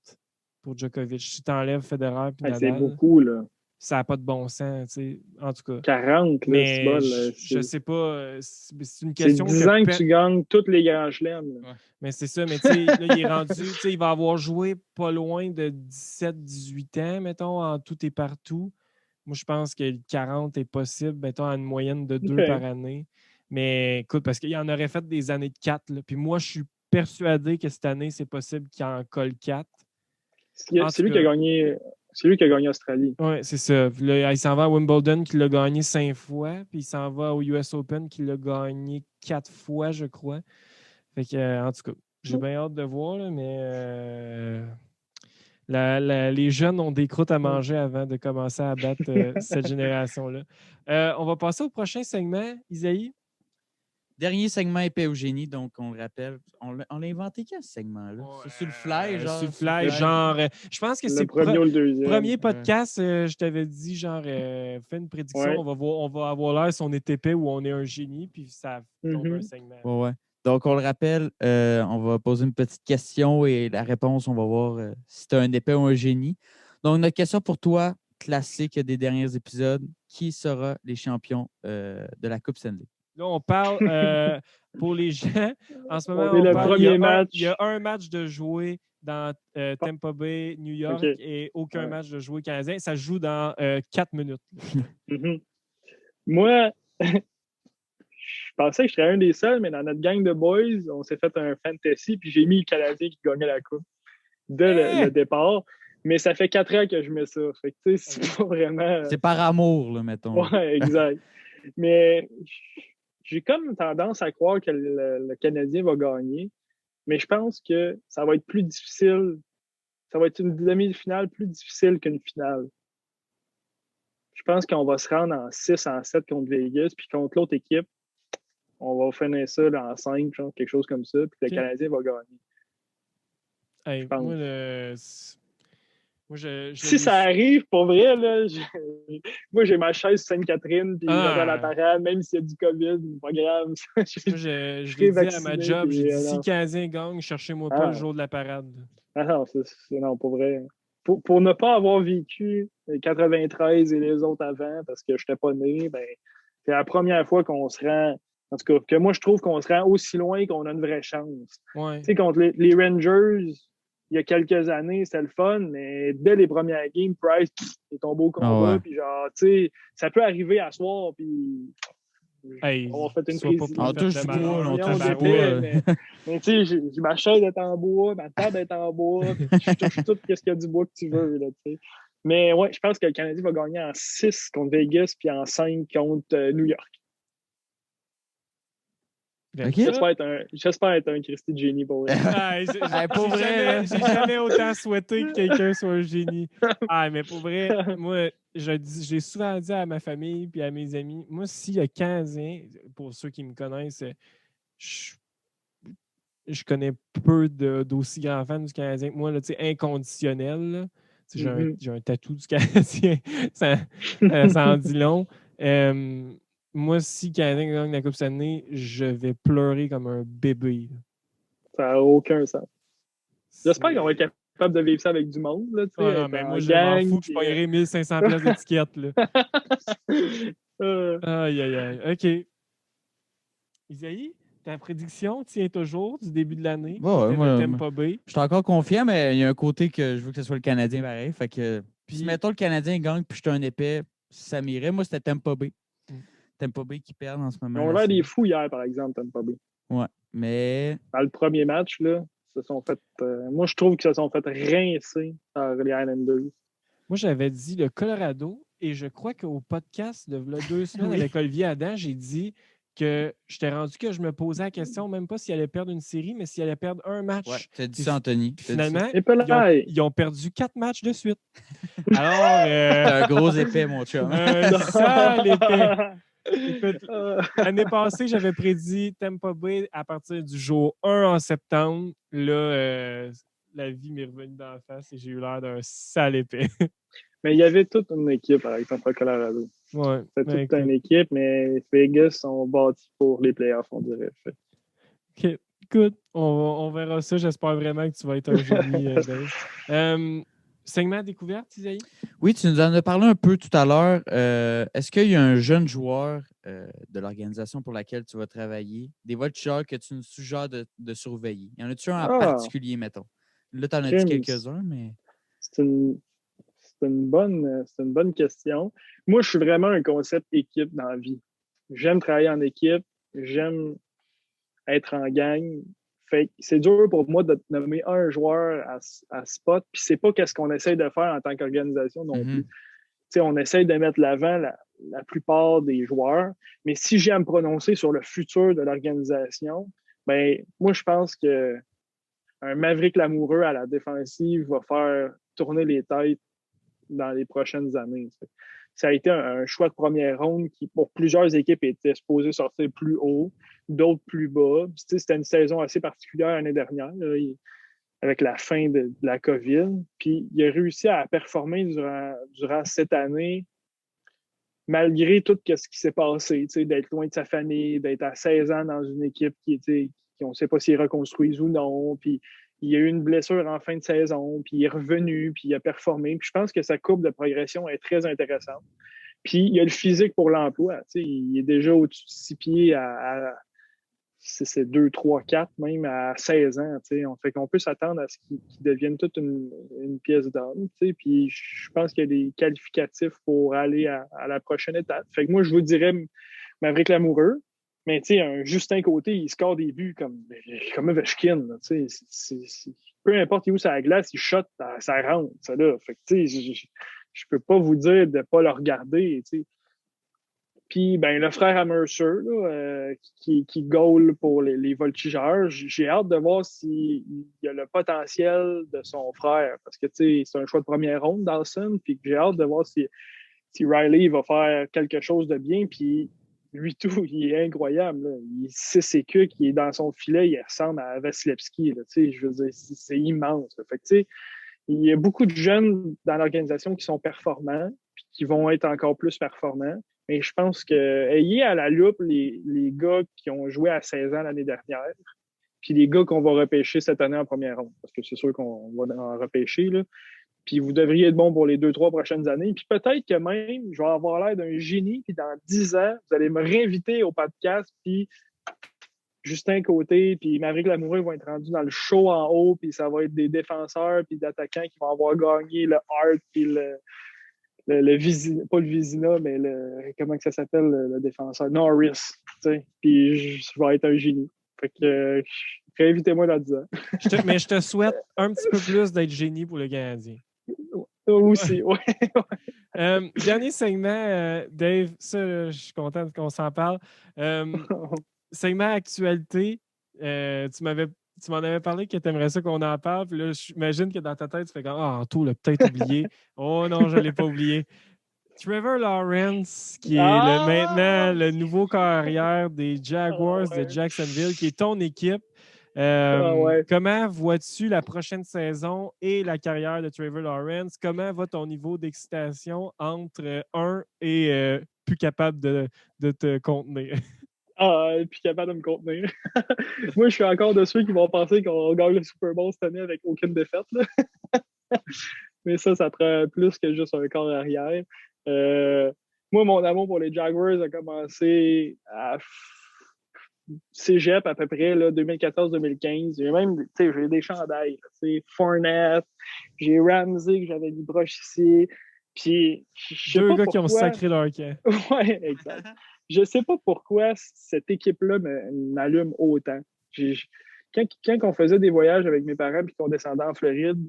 pour Djokovic. Si tu enlèves Federer et Hey, c'est Nadal, beaucoup, là. ça n'a pas de bon sens, en tout cas. 40, là, c'est Mais bol. je sais pas. C'est une C'est question 10 ans que tu gagnes tous les grands chelems, là. Ouais. Mais c'est ça, mais tu sais, là, il est rendu, tu sais, il va avoir joué pas loin de 17-18 ans, mettons, en tout et partout. Moi, je pense que le 40 est possible, mettons, à une moyenne de 2 par OK. année. Mais écoute, parce qu'il en aurait fait des années de 4. Là. Puis moi, je suis persuadé que cette année, c'est possible qu'il en colle 4. En C'est tout lui qui a cas, gagné. C'est lui qui a gagné Australie. oui, c'est ça. Puis là, il s'en va à Wimbledon, qui l'a gagné 5 fois. Puis il s'en va au US Open, qui l'a gagné 4 fois, je crois. Fait que, en tout cas, j'ai bien hâte de voir, là, mais les jeunes ont des croûtes à manger avant de commencer à battre cette génération-là. On va passer au prochain segment, Isaïe. Dernier segment épais au génie, donc on le rappelle. On l'a inventé quand ce segment-là? C'est sur le fly, genre. Sur le fly, genre. Je pense que Le c'est premier ou le deuxième. premier podcast. Je t'avais dit, genre, fais une prédiction. Ouais. On va avoir l'air si on est épais ou on est un génie, puis ça tombe un Mhm. segment. Ouais. Donc, on le rappelle, on va poser une petite question et la réponse, on va voir si tu un épais ou un génie. Donc, notre question pour toi, classique des derniers épisodes, qui sera les champions de la Coupe Stanley? Là, on parle pour les gens. En ce moment, On est le parle, premier match. il y a un match de jouer dans Tampa Bay, New York, OK. et aucun Ouais. match de jouer canadien. Ça se joue dans 4 minutes. Mhm. Moi, je pensais que je serais un des seuls, mais dans notre gang de boys, on s'est fait un fantasy, puis j'ai mis le Canadien qui gagnait la Coupe dès le départ. Mais ça fait 4 ans que je mets ça. Fait que, tu sais, c'est pas vraiment... C'est par amour, là, mettons. Ouais, exact. Mais j'ai comme tendance à croire que le Canadien va gagner. Mais je pense que ça va être plus difficile. Ça va être une demi-finale plus difficile qu'une finale. Je pense qu'on va se rendre en 6, en 7 contre Vegas, puis contre l'autre équipe, on va finir ça là, en 5, genre, quelque chose comme ça, puis le Canadien va gagner. Hey, Je pense. moi, Si ça arrive, pour vrai, là, moi, j'ai ma chaise Sainte-Catherine, puis Ah. j'attends la parade, même s'il y a du COVID, pas grave. Moi, je l'ai dit à ma job, j'ai dit, si le Canadien gagne, cherchez-moi pas le jour de la parade. Ah non, non, pour vrai. Pour ne pas avoir vécu les 93 et les autres avant, parce que je n'étais pas né, ben, c'est la première fois qu'on se rend, en tout cas, que moi, je trouve qu'on se rend aussi loin qu'on a une vraie chance. Ouais. Tu sais, contre les Rangers, il y a quelques années, c'était le fun, mais dès les premières games, Price est tombé au combat, puis genre, tu sais, ça peut arriver à soir, puis hey, on va faire une prise. prise. On touche du bois, on touche du bois. bois. Mais tu sais, ma chaise est en bois, ma table est en bois, je touche tout ce qu'il y a du bois que tu veux, là, tu sais. Mais ouais, je pense que le Canadien va gagner en 6 contre Vegas, puis en 5 contre New York. Okay. J'espère être un Christy de génie pour vrai. Pour vrai, j'ai jamais autant souhaité que quelqu'un soit un génie. Mais pour vrai, moi, j'ai souvent dit à ma famille et à mes amis, moi, si le Canadien, pour ceux qui me connaissent, je connais peu d'aussi grands fans du Canadien que moi, là, inconditionnel. Là. J'ai un tatou du Canadien. ça en dit long. Moi, si le Canadien gagne la Coupe Stanley, je vais pleurer comme un bébé. Là. Ça n'a aucun sens. J'espère qu'on va être capable de vivre ça avec du monde. Là, non, mais moi, je m'en fous que je paierai 1500 pièces d'étiquette. Aïe, aïe, aïe. OK. Isaïe, ta prédiction tient toujours du début de l'année. Tampa Bay. Je suis encore confiant, mais il y a un côté que je veux que ce soit le Canadien pareil. Fait que, puis si mettons le Canadien gagne puis je suis un épais, ça m'irait. Moi, c'était Tampa Bay. Tampa Bay qui perd en ce moment. Ils ont l'air des fous hier, par exemple, Tampa Bay. Ouais, mais... Dans le premier match, là, se sont fait... moi, je trouve qu'ils se sont fait rincer par les Islanders. Moi, j'avais dit le Colorado, et je crois qu'au podcast de 2 semaines avec Olivier Adam, j'ai dit que j'étais rendu que je me posais la question, même pas s'il allait perdre une série, mais s'il allait perdre un match. Ouais, t'as dit ça, Anthony. Finalement, ils ont perdu 4 matchs de suite. Alors... T'as un gros épais, mon chum. Un sale épais. L'année passée, j'avais prédit Tampa Bay à partir du jour 1 en septembre. Là, la vie m'est revenue dans la face et j'ai eu l'air d'un sale épais. Mais il y avait toute une équipe, par exemple, à Colorado. Ouais, c'était toute une équipe, mais Vegas sont bâtis pour les playoffs, on dirait. OK. Good. On verra ça. J'espère vraiment que tu vas être un génie, Dave. Segment découverte, Isaïe? Oui, tu nous en as parlé un peu tout à l'heure. Est-ce qu'il y a un jeune joueur de l'organisation pour laquelle tu vas travailler, des voltigeurs que tu nous suggères de surveiller? Y en a-tu un en particulier, mettons? Là, tu en as dit quelques-uns, mais... C'est une bonne question. Moi, je suis vraiment un concept équipe dans la vie. J'aime travailler en équipe. J'aime être en gang. Fait que c'est dur pour moi de nommer un joueur à spot. Puis c'est pas qu'est-ce qu'on essaye de faire en tant qu'organisation non plus. T'sais, on essaye de mettre l'avant la plupart des joueurs. Mais si j'ai à me prononcer sur le futur de l'organisation, ben moi, je pense que un Maverick Lamoureux à la défensive va faire tourner les têtes dans les prochaines années. Ça a été un choix de première ronde qui, pour plusieurs équipes, était supposé sortir plus haut, d'autres plus bas. C'était une saison assez particulière l'année dernière, là, avec la fin de la COVID. Puis il a réussi à performer durant cette année, malgré tout ce qui s'est passé, d'être loin de sa famille, d'être à 16 ans dans une équipe qui on ne sait pas s'il reconstruise ou non. Puis il y a eu une blessure en fin de saison, puis il est revenu, puis il a performé. Puis je pense que sa courbe de progression est très intéressante. Puis il a le physique pour l'emploi. Il est déjà au-dessus de 6 pieds c'est 2, 3, 4, même à 16 ans. On fait qu'on peut s'attendre à ce qu'il devienne toute une pièce d'homme. Puis je pense qu'il y a des qualificatifs pour aller à la prochaine étape. Fait que moi, je vous dirais Maverick Lamoureux. Mais un Justin Côté, il score des buts comme Ovechkin. Peu importe où ça la glace, il shot, ça rentre. Ça, là. Fait que je peux pas vous dire de pas le regarder. Puis le frère à Mercer là, qui goal pour les voltigeurs, j'ai hâte de voir s'il y a le potentiel de son frère. Parce que c'est un choix de première ronde, Dawson. Puis j'ai hâte de voir si Riley va faire quelque chose de bien. Puis lui tout, il est incroyable. Là. Il sait ses culs, il est dans son filet, il ressemble à Vasilevski. Là, je veux dire, c'est immense. Là. Fait que, il y a beaucoup de jeunes dans l'organisation qui sont performants puis qui vont être encore plus performants. Mais je pense que ayez à la loupe les gars qui ont joué à 16 ans l'année dernière, puis les gars qu'on va repêcher cette année en première ronde. Parce que c'est sûr qu'on va en repêcher. Là. Puis vous devriez être bon pour les 2-3 prochaines années. Puis peut-être que même, je vais avoir l'air d'un génie, puis dans 10 ans, vous allez me réinviter au podcast, puis Justin Côté, puis Maverick Lamoureux vont être rendus dans le show en haut, puis ça va être des défenseurs, puis d'attaquants qui vont avoir gagné le Hart, puis le Vizina, pas le Vizina, mais comment que ça s'appelle, le défenseur? Norris, puis je vais être un génie. Fait que réinvitez-moi dans 10 ans. Mais je te souhaite un petit peu plus d'être génie pour le Canadien. Aussi, ouais. Dernier segment, Dave, ça, je suis content qu'on s'en parle. Segment actualité, tu m'en avais parlé que tu aimerais ça qu'on en parle. Puis là, j'imagine que dans ta tête, tu fais comme Anto l'a peut-être oublié. Oh non, je ne l'ai pas oublié. Trevor Lawrence, qui est maintenant le nouveau carrière des Jaguars de Jacksonville, qui est ton équipe. Comment vois-tu la prochaine saison et la carrière de Trevor Lawrence? Comment va ton niveau d'excitation entre un et plus capable de te contenir? Puis capable de me contenir. Moi, je suis encore de ceux qui vont penser qu'on gagne le Super Bowl cette année avec aucune défaite. Là. Mais ça prend plus que juste un corps arrière. Moi, mon amour pour les Jaguars a commencé à cégep à peu près 2014-2015. J'ai des chandails. Fournette, j'ai Ramsey que j'avais mis broche ici. Puis, deux gars qui ont sacré leur camp. Ouais, exact. Je sais pas pourquoi cette équipe-là m'allume autant. Quand on faisait des voyages avec mes parents et qu'on descendait en Floride,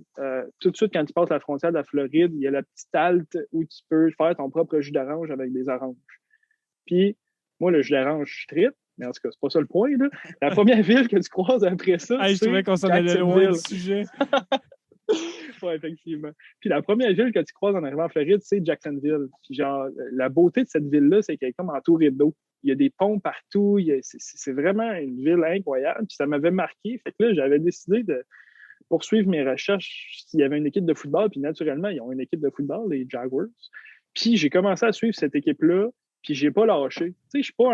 tout de suite, quand tu passes la frontière de la Floride, il y a la petite halte où tu peux faire ton propre jus d'orange avec des oranges. Puis, moi, le jus d'orange, je tripe, mais en tout cas, c'est pas ça le point. Là. La première ville que tu croises après ça, je trouvais qu'on s'en allait loin du sujet. Oui, effectivement. Puis la première ville que tu croises en arrivant en Floride, c'est Jacksonville. Puis genre, la beauté de cette ville-là, c'est qu'elle est comme entourée d'eau. Il y a des ponts partout. C'est vraiment une ville incroyable. Puis ça m'avait marqué. Fait que là, j'avais décidé de poursuivre mes recherches s'il y avait une équipe de football. Puis naturellement, ils ont une équipe de football, les Jaguars. Puis j'ai commencé à suivre cette équipe-là. Puis j'ai pas lâché. Tu sais, je suis pas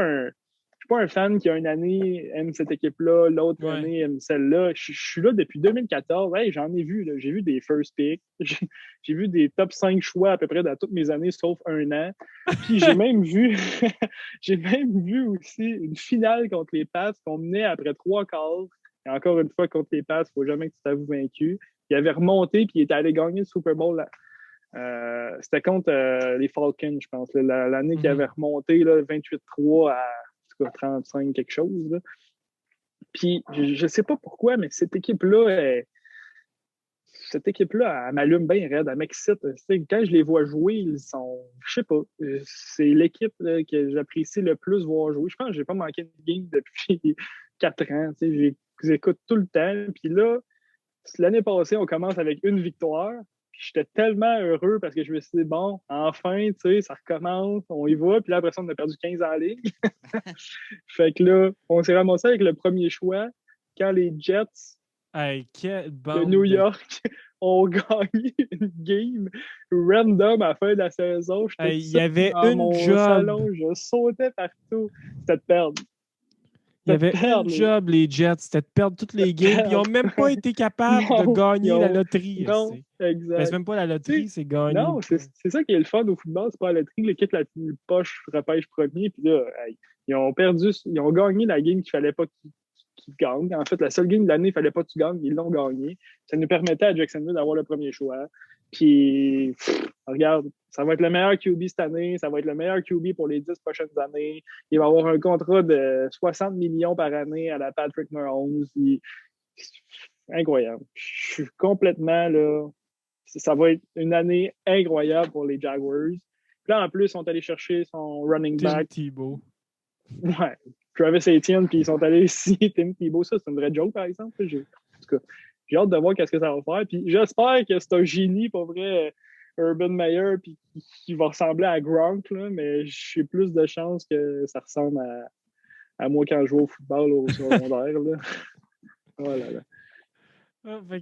un fan qui, une année, aime cette équipe-là, l'autre année aime celle-là. Je suis là depuis 2014. Hey, j'en ai vu. Là. J'ai vu des first picks. J'ai vu des top 5 choix à peu près dans toutes mes années, sauf un an. Puis j'ai même vu aussi une finale contre les Pats qu'on menait après 3 quarts. Et encore une fois, contre les Pats, il ne faut jamais que tu t'avoues vaincu. Il avait remonté puis il était allé gagner le Super Bowl là. C'était contre les Falcons, je pense. L'année qu'il avait remonté 28-3 à 35 quelque chose. Là. Puis, je sais pas pourquoi, mais cette équipe-là, elle m'allume bien raide, elle m'excite. Quand je les vois jouer, ils sont, je sais pas, c'est l'équipe que j'apprécie le plus voir jouer. Je pense que j'ai pas manqué de game depuis 4 ans. Je les écoute tout le temps. Puis là, l'année passée, on commence avec une victoire. J'étais tellement heureux parce que je me suis dit, bon, enfin, ça recommence, on y va. Puis là, après ça, on a perdu 15 en ligne. Fait que là, on s'est ramassé avec le premier choix quand les Jets de New York ont gagné une game random à la fin de la saison. Il y avait dans une mon job. salon, je sautais partout. C'était de perdre. Il y avait un job, les Jets, c'était de perdre toutes les games. Puis ils n'ont même pas été capables de gagner la loterie. Non, exact. C'est même pas la loterie, c'est gagner. Non, c'est ça qui est le fun au football, c'est pas la loterie. L'équipe la plus poche repêche premier. Puis là, ils ont gagné la game qu'il fallait pas qu'ils gagnent. En fait, la seule game de l'année, il fallait pas que tu gagnes. Ils l'ont gagné. Ça nous permettait à Jacksonville d'avoir le premier choix. Puis, regarde, ça va être le meilleur QB cette année. Ça va être le meilleur QB pour les 10 prochaines années. Il va avoir un contrat de 60 millions par année à la Patrick Mahomes. Incroyable. Je suis complètement là. Ça va être une année incroyable pour les Jaguars. Puis là, en plus, ils sont allés chercher son running back. Tim Tebow. Ouais. Travis Etienne, puis ils sont allés ici. Tim Tebow, ça, c'est une vraie joke, par exemple. En tout cas, j'ai hâte de voir qu'est-ce que ça va faire. Puis j'espère que c'est un génie, pas vrai, Urban Meyer, puis qui va ressembler à Gronk, là, mais j'ai plus de chances que ça ressemble à moi quand je joue au football au secondaire. Là. Oh là là.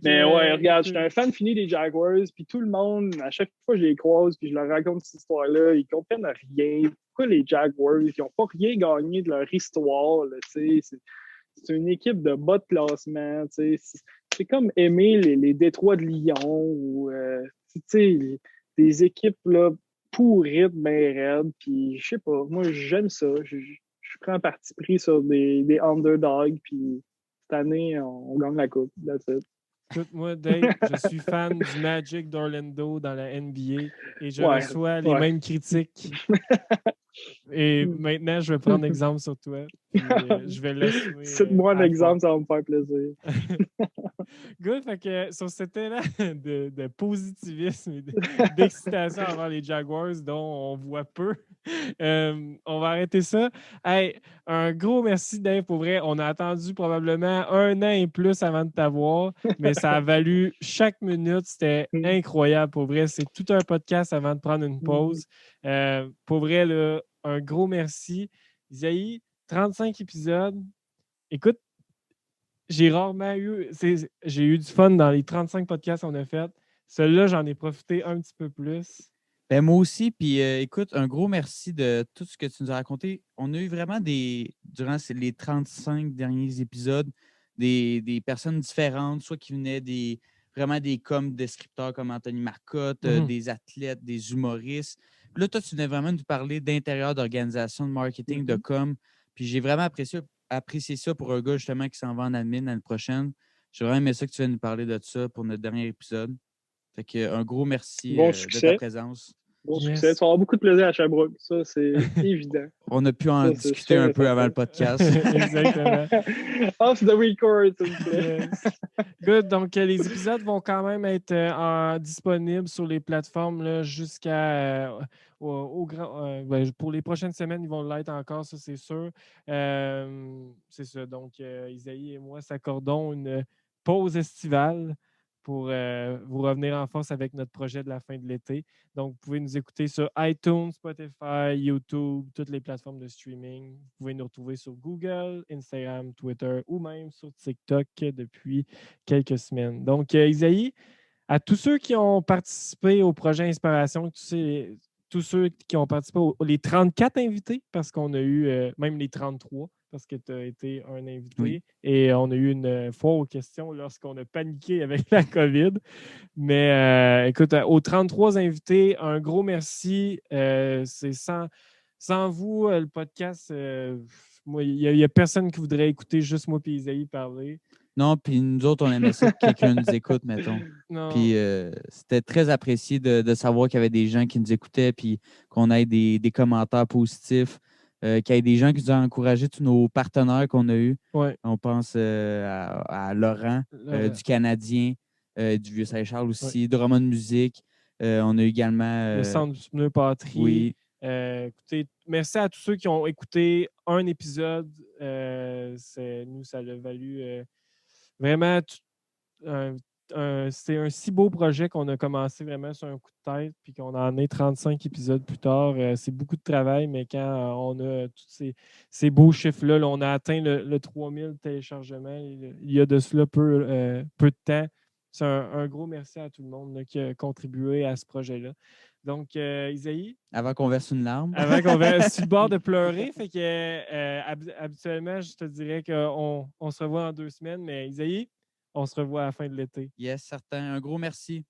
Mais ouais, regarde, je suis un fan fini des Jaguars, puis tout le monde, à chaque fois que je les croise, puis je leur raconte cette histoire-là, ils comprennent rien. Pourquoi les Jaguars, ils n'ont pas rien gagné de leur histoire, là, c'est une équipe de bas de classement, c'est comme aimer les Détroits de Lyon, ou des équipes là, pourrites, ben raides, puis je sais pas, moi j'aime ça, je prends parti pris sur des underdogs, puis cette année, on gagne la coupe. That's it. Écoute, moi, Dave, je suis fan du Magic d'Orlando dans la NBA et je reçois les mêmes critiques. Et maintenant, je vais prendre exemple sur toi. Puis, je vais l'assumer. Cite-moi un exemple, ça va me faire plaisir. Good, fait que sur cet élan de positivisme et d'excitation envers les Jaguars dont on voit peu, on va arrêter ça. Hey, un gros merci, Dave, pour vrai. On a attendu probablement 1 an et plus avant de t'avoir, mais ça a valu chaque minute. C'était incroyable, pour vrai. C'est tout un podcast avant de prendre une pause. Pour vrai, là, un gros merci. Isaïe, 35 épisodes. Écoute, j'ai eu du fun dans les 35 podcasts qu'on a fait. Celui-là, j'en ai profité un petit peu plus. Ben moi aussi, puis écoute, un gros merci de tout ce que tu nous as raconté. On a eu vraiment durant les 35 derniers épisodes, des personnes différentes, soit qui venaient vraiment des descripteurs comme Anthony Marcotte, des athlètes, des humoristes. Puis là, toi, tu venais vraiment nous parler d'intérieur d'organisation, de marketing, de com. Puis j'ai vraiment apprécié ça pour un gars justement qui s'en va en admin l'année prochaine. J'ai vraiment aimé ça que tu viennes nous parler de ça pour notre dernier épisode. Fait que un gros merci de ta présence. Bon succès. Tu vas avoir beaucoup de plaisir à Sherbrooke. Ça, c'est évident. On a pu en discuter un peu avant le podcast. Exactement. Off the record, s'il vous plaît. Yes. Good. Donc, les épisodes vont quand même être disponibles sur les plateformes là, jusqu'à pour les prochaines semaines, ils vont l'être encore, ça, c'est sûr. C'est ça. Donc, Isaïe et moi s'accordons une pause estivale pour vous revenir en force avec notre projet de la fin de l'été. Donc, vous pouvez nous écouter sur iTunes, Spotify, YouTube, toutes les plateformes de streaming. Vous pouvez nous retrouver sur Google, Instagram, Twitter ou même sur TikTok depuis quelques semaines. Donc, Isaïe, à tous ceux qui ont participé au projet Inspiration, tous ceux qui ont participé les 34 invités, parce qu'on a eu même les 33, parce que tu as été un invité. Oui. Et on a eu une foire aux questions lorsqu'on a paniqué avec la COVID. Mais écoute, aux 33 invités, un gros merci. C'est sans vous, le podcast, moi, il n'y a personne qui voudrait écouter juste moi et Isaïe parler. Non, puis nous autres, on aimait ça que quelqu'un nous écoute, mettons. Puis c'était très apprécié de savoir qu'il y avait des gens qui nous écoutaient, puis qu'on ait des commentaires positifs, qu'il y ait des gens qui nous ont encouragé, tous nos partenaires qu'on a eus. Ouais. On pense à Laurent, du Canadien, du Vieux-Saint-Charles aussi, Drummond Musique. On a également... le Centre du pneu Patrie. Oui. Écoutez, merci à tous ceux qui ont écouté un épisode. Nous, ça l'a valu... Vraiment, c'est un si beau projet qu'on a commencé vraiment sur un coup de tête, puis qu'on en est 35 épisodes plus tard. C'est beaucoup de travail, mais quand on a tous ces beaux chiffres-là, on a atteint le 3000 téléchargements il y a de cela peu de temps. c'est un gros merci à tout le monde là, qui a contribué à ce projet-là. Donc, Isaïe, Avant qu'on verse une larme. avant qu'on verse sur le bord de pleurer, fait que habituellement, je te dirais qu'on se revoit en 2 semaines, mais Isaïe, on se revoit à la fin de l'été. Yes, certain. Un gros merci.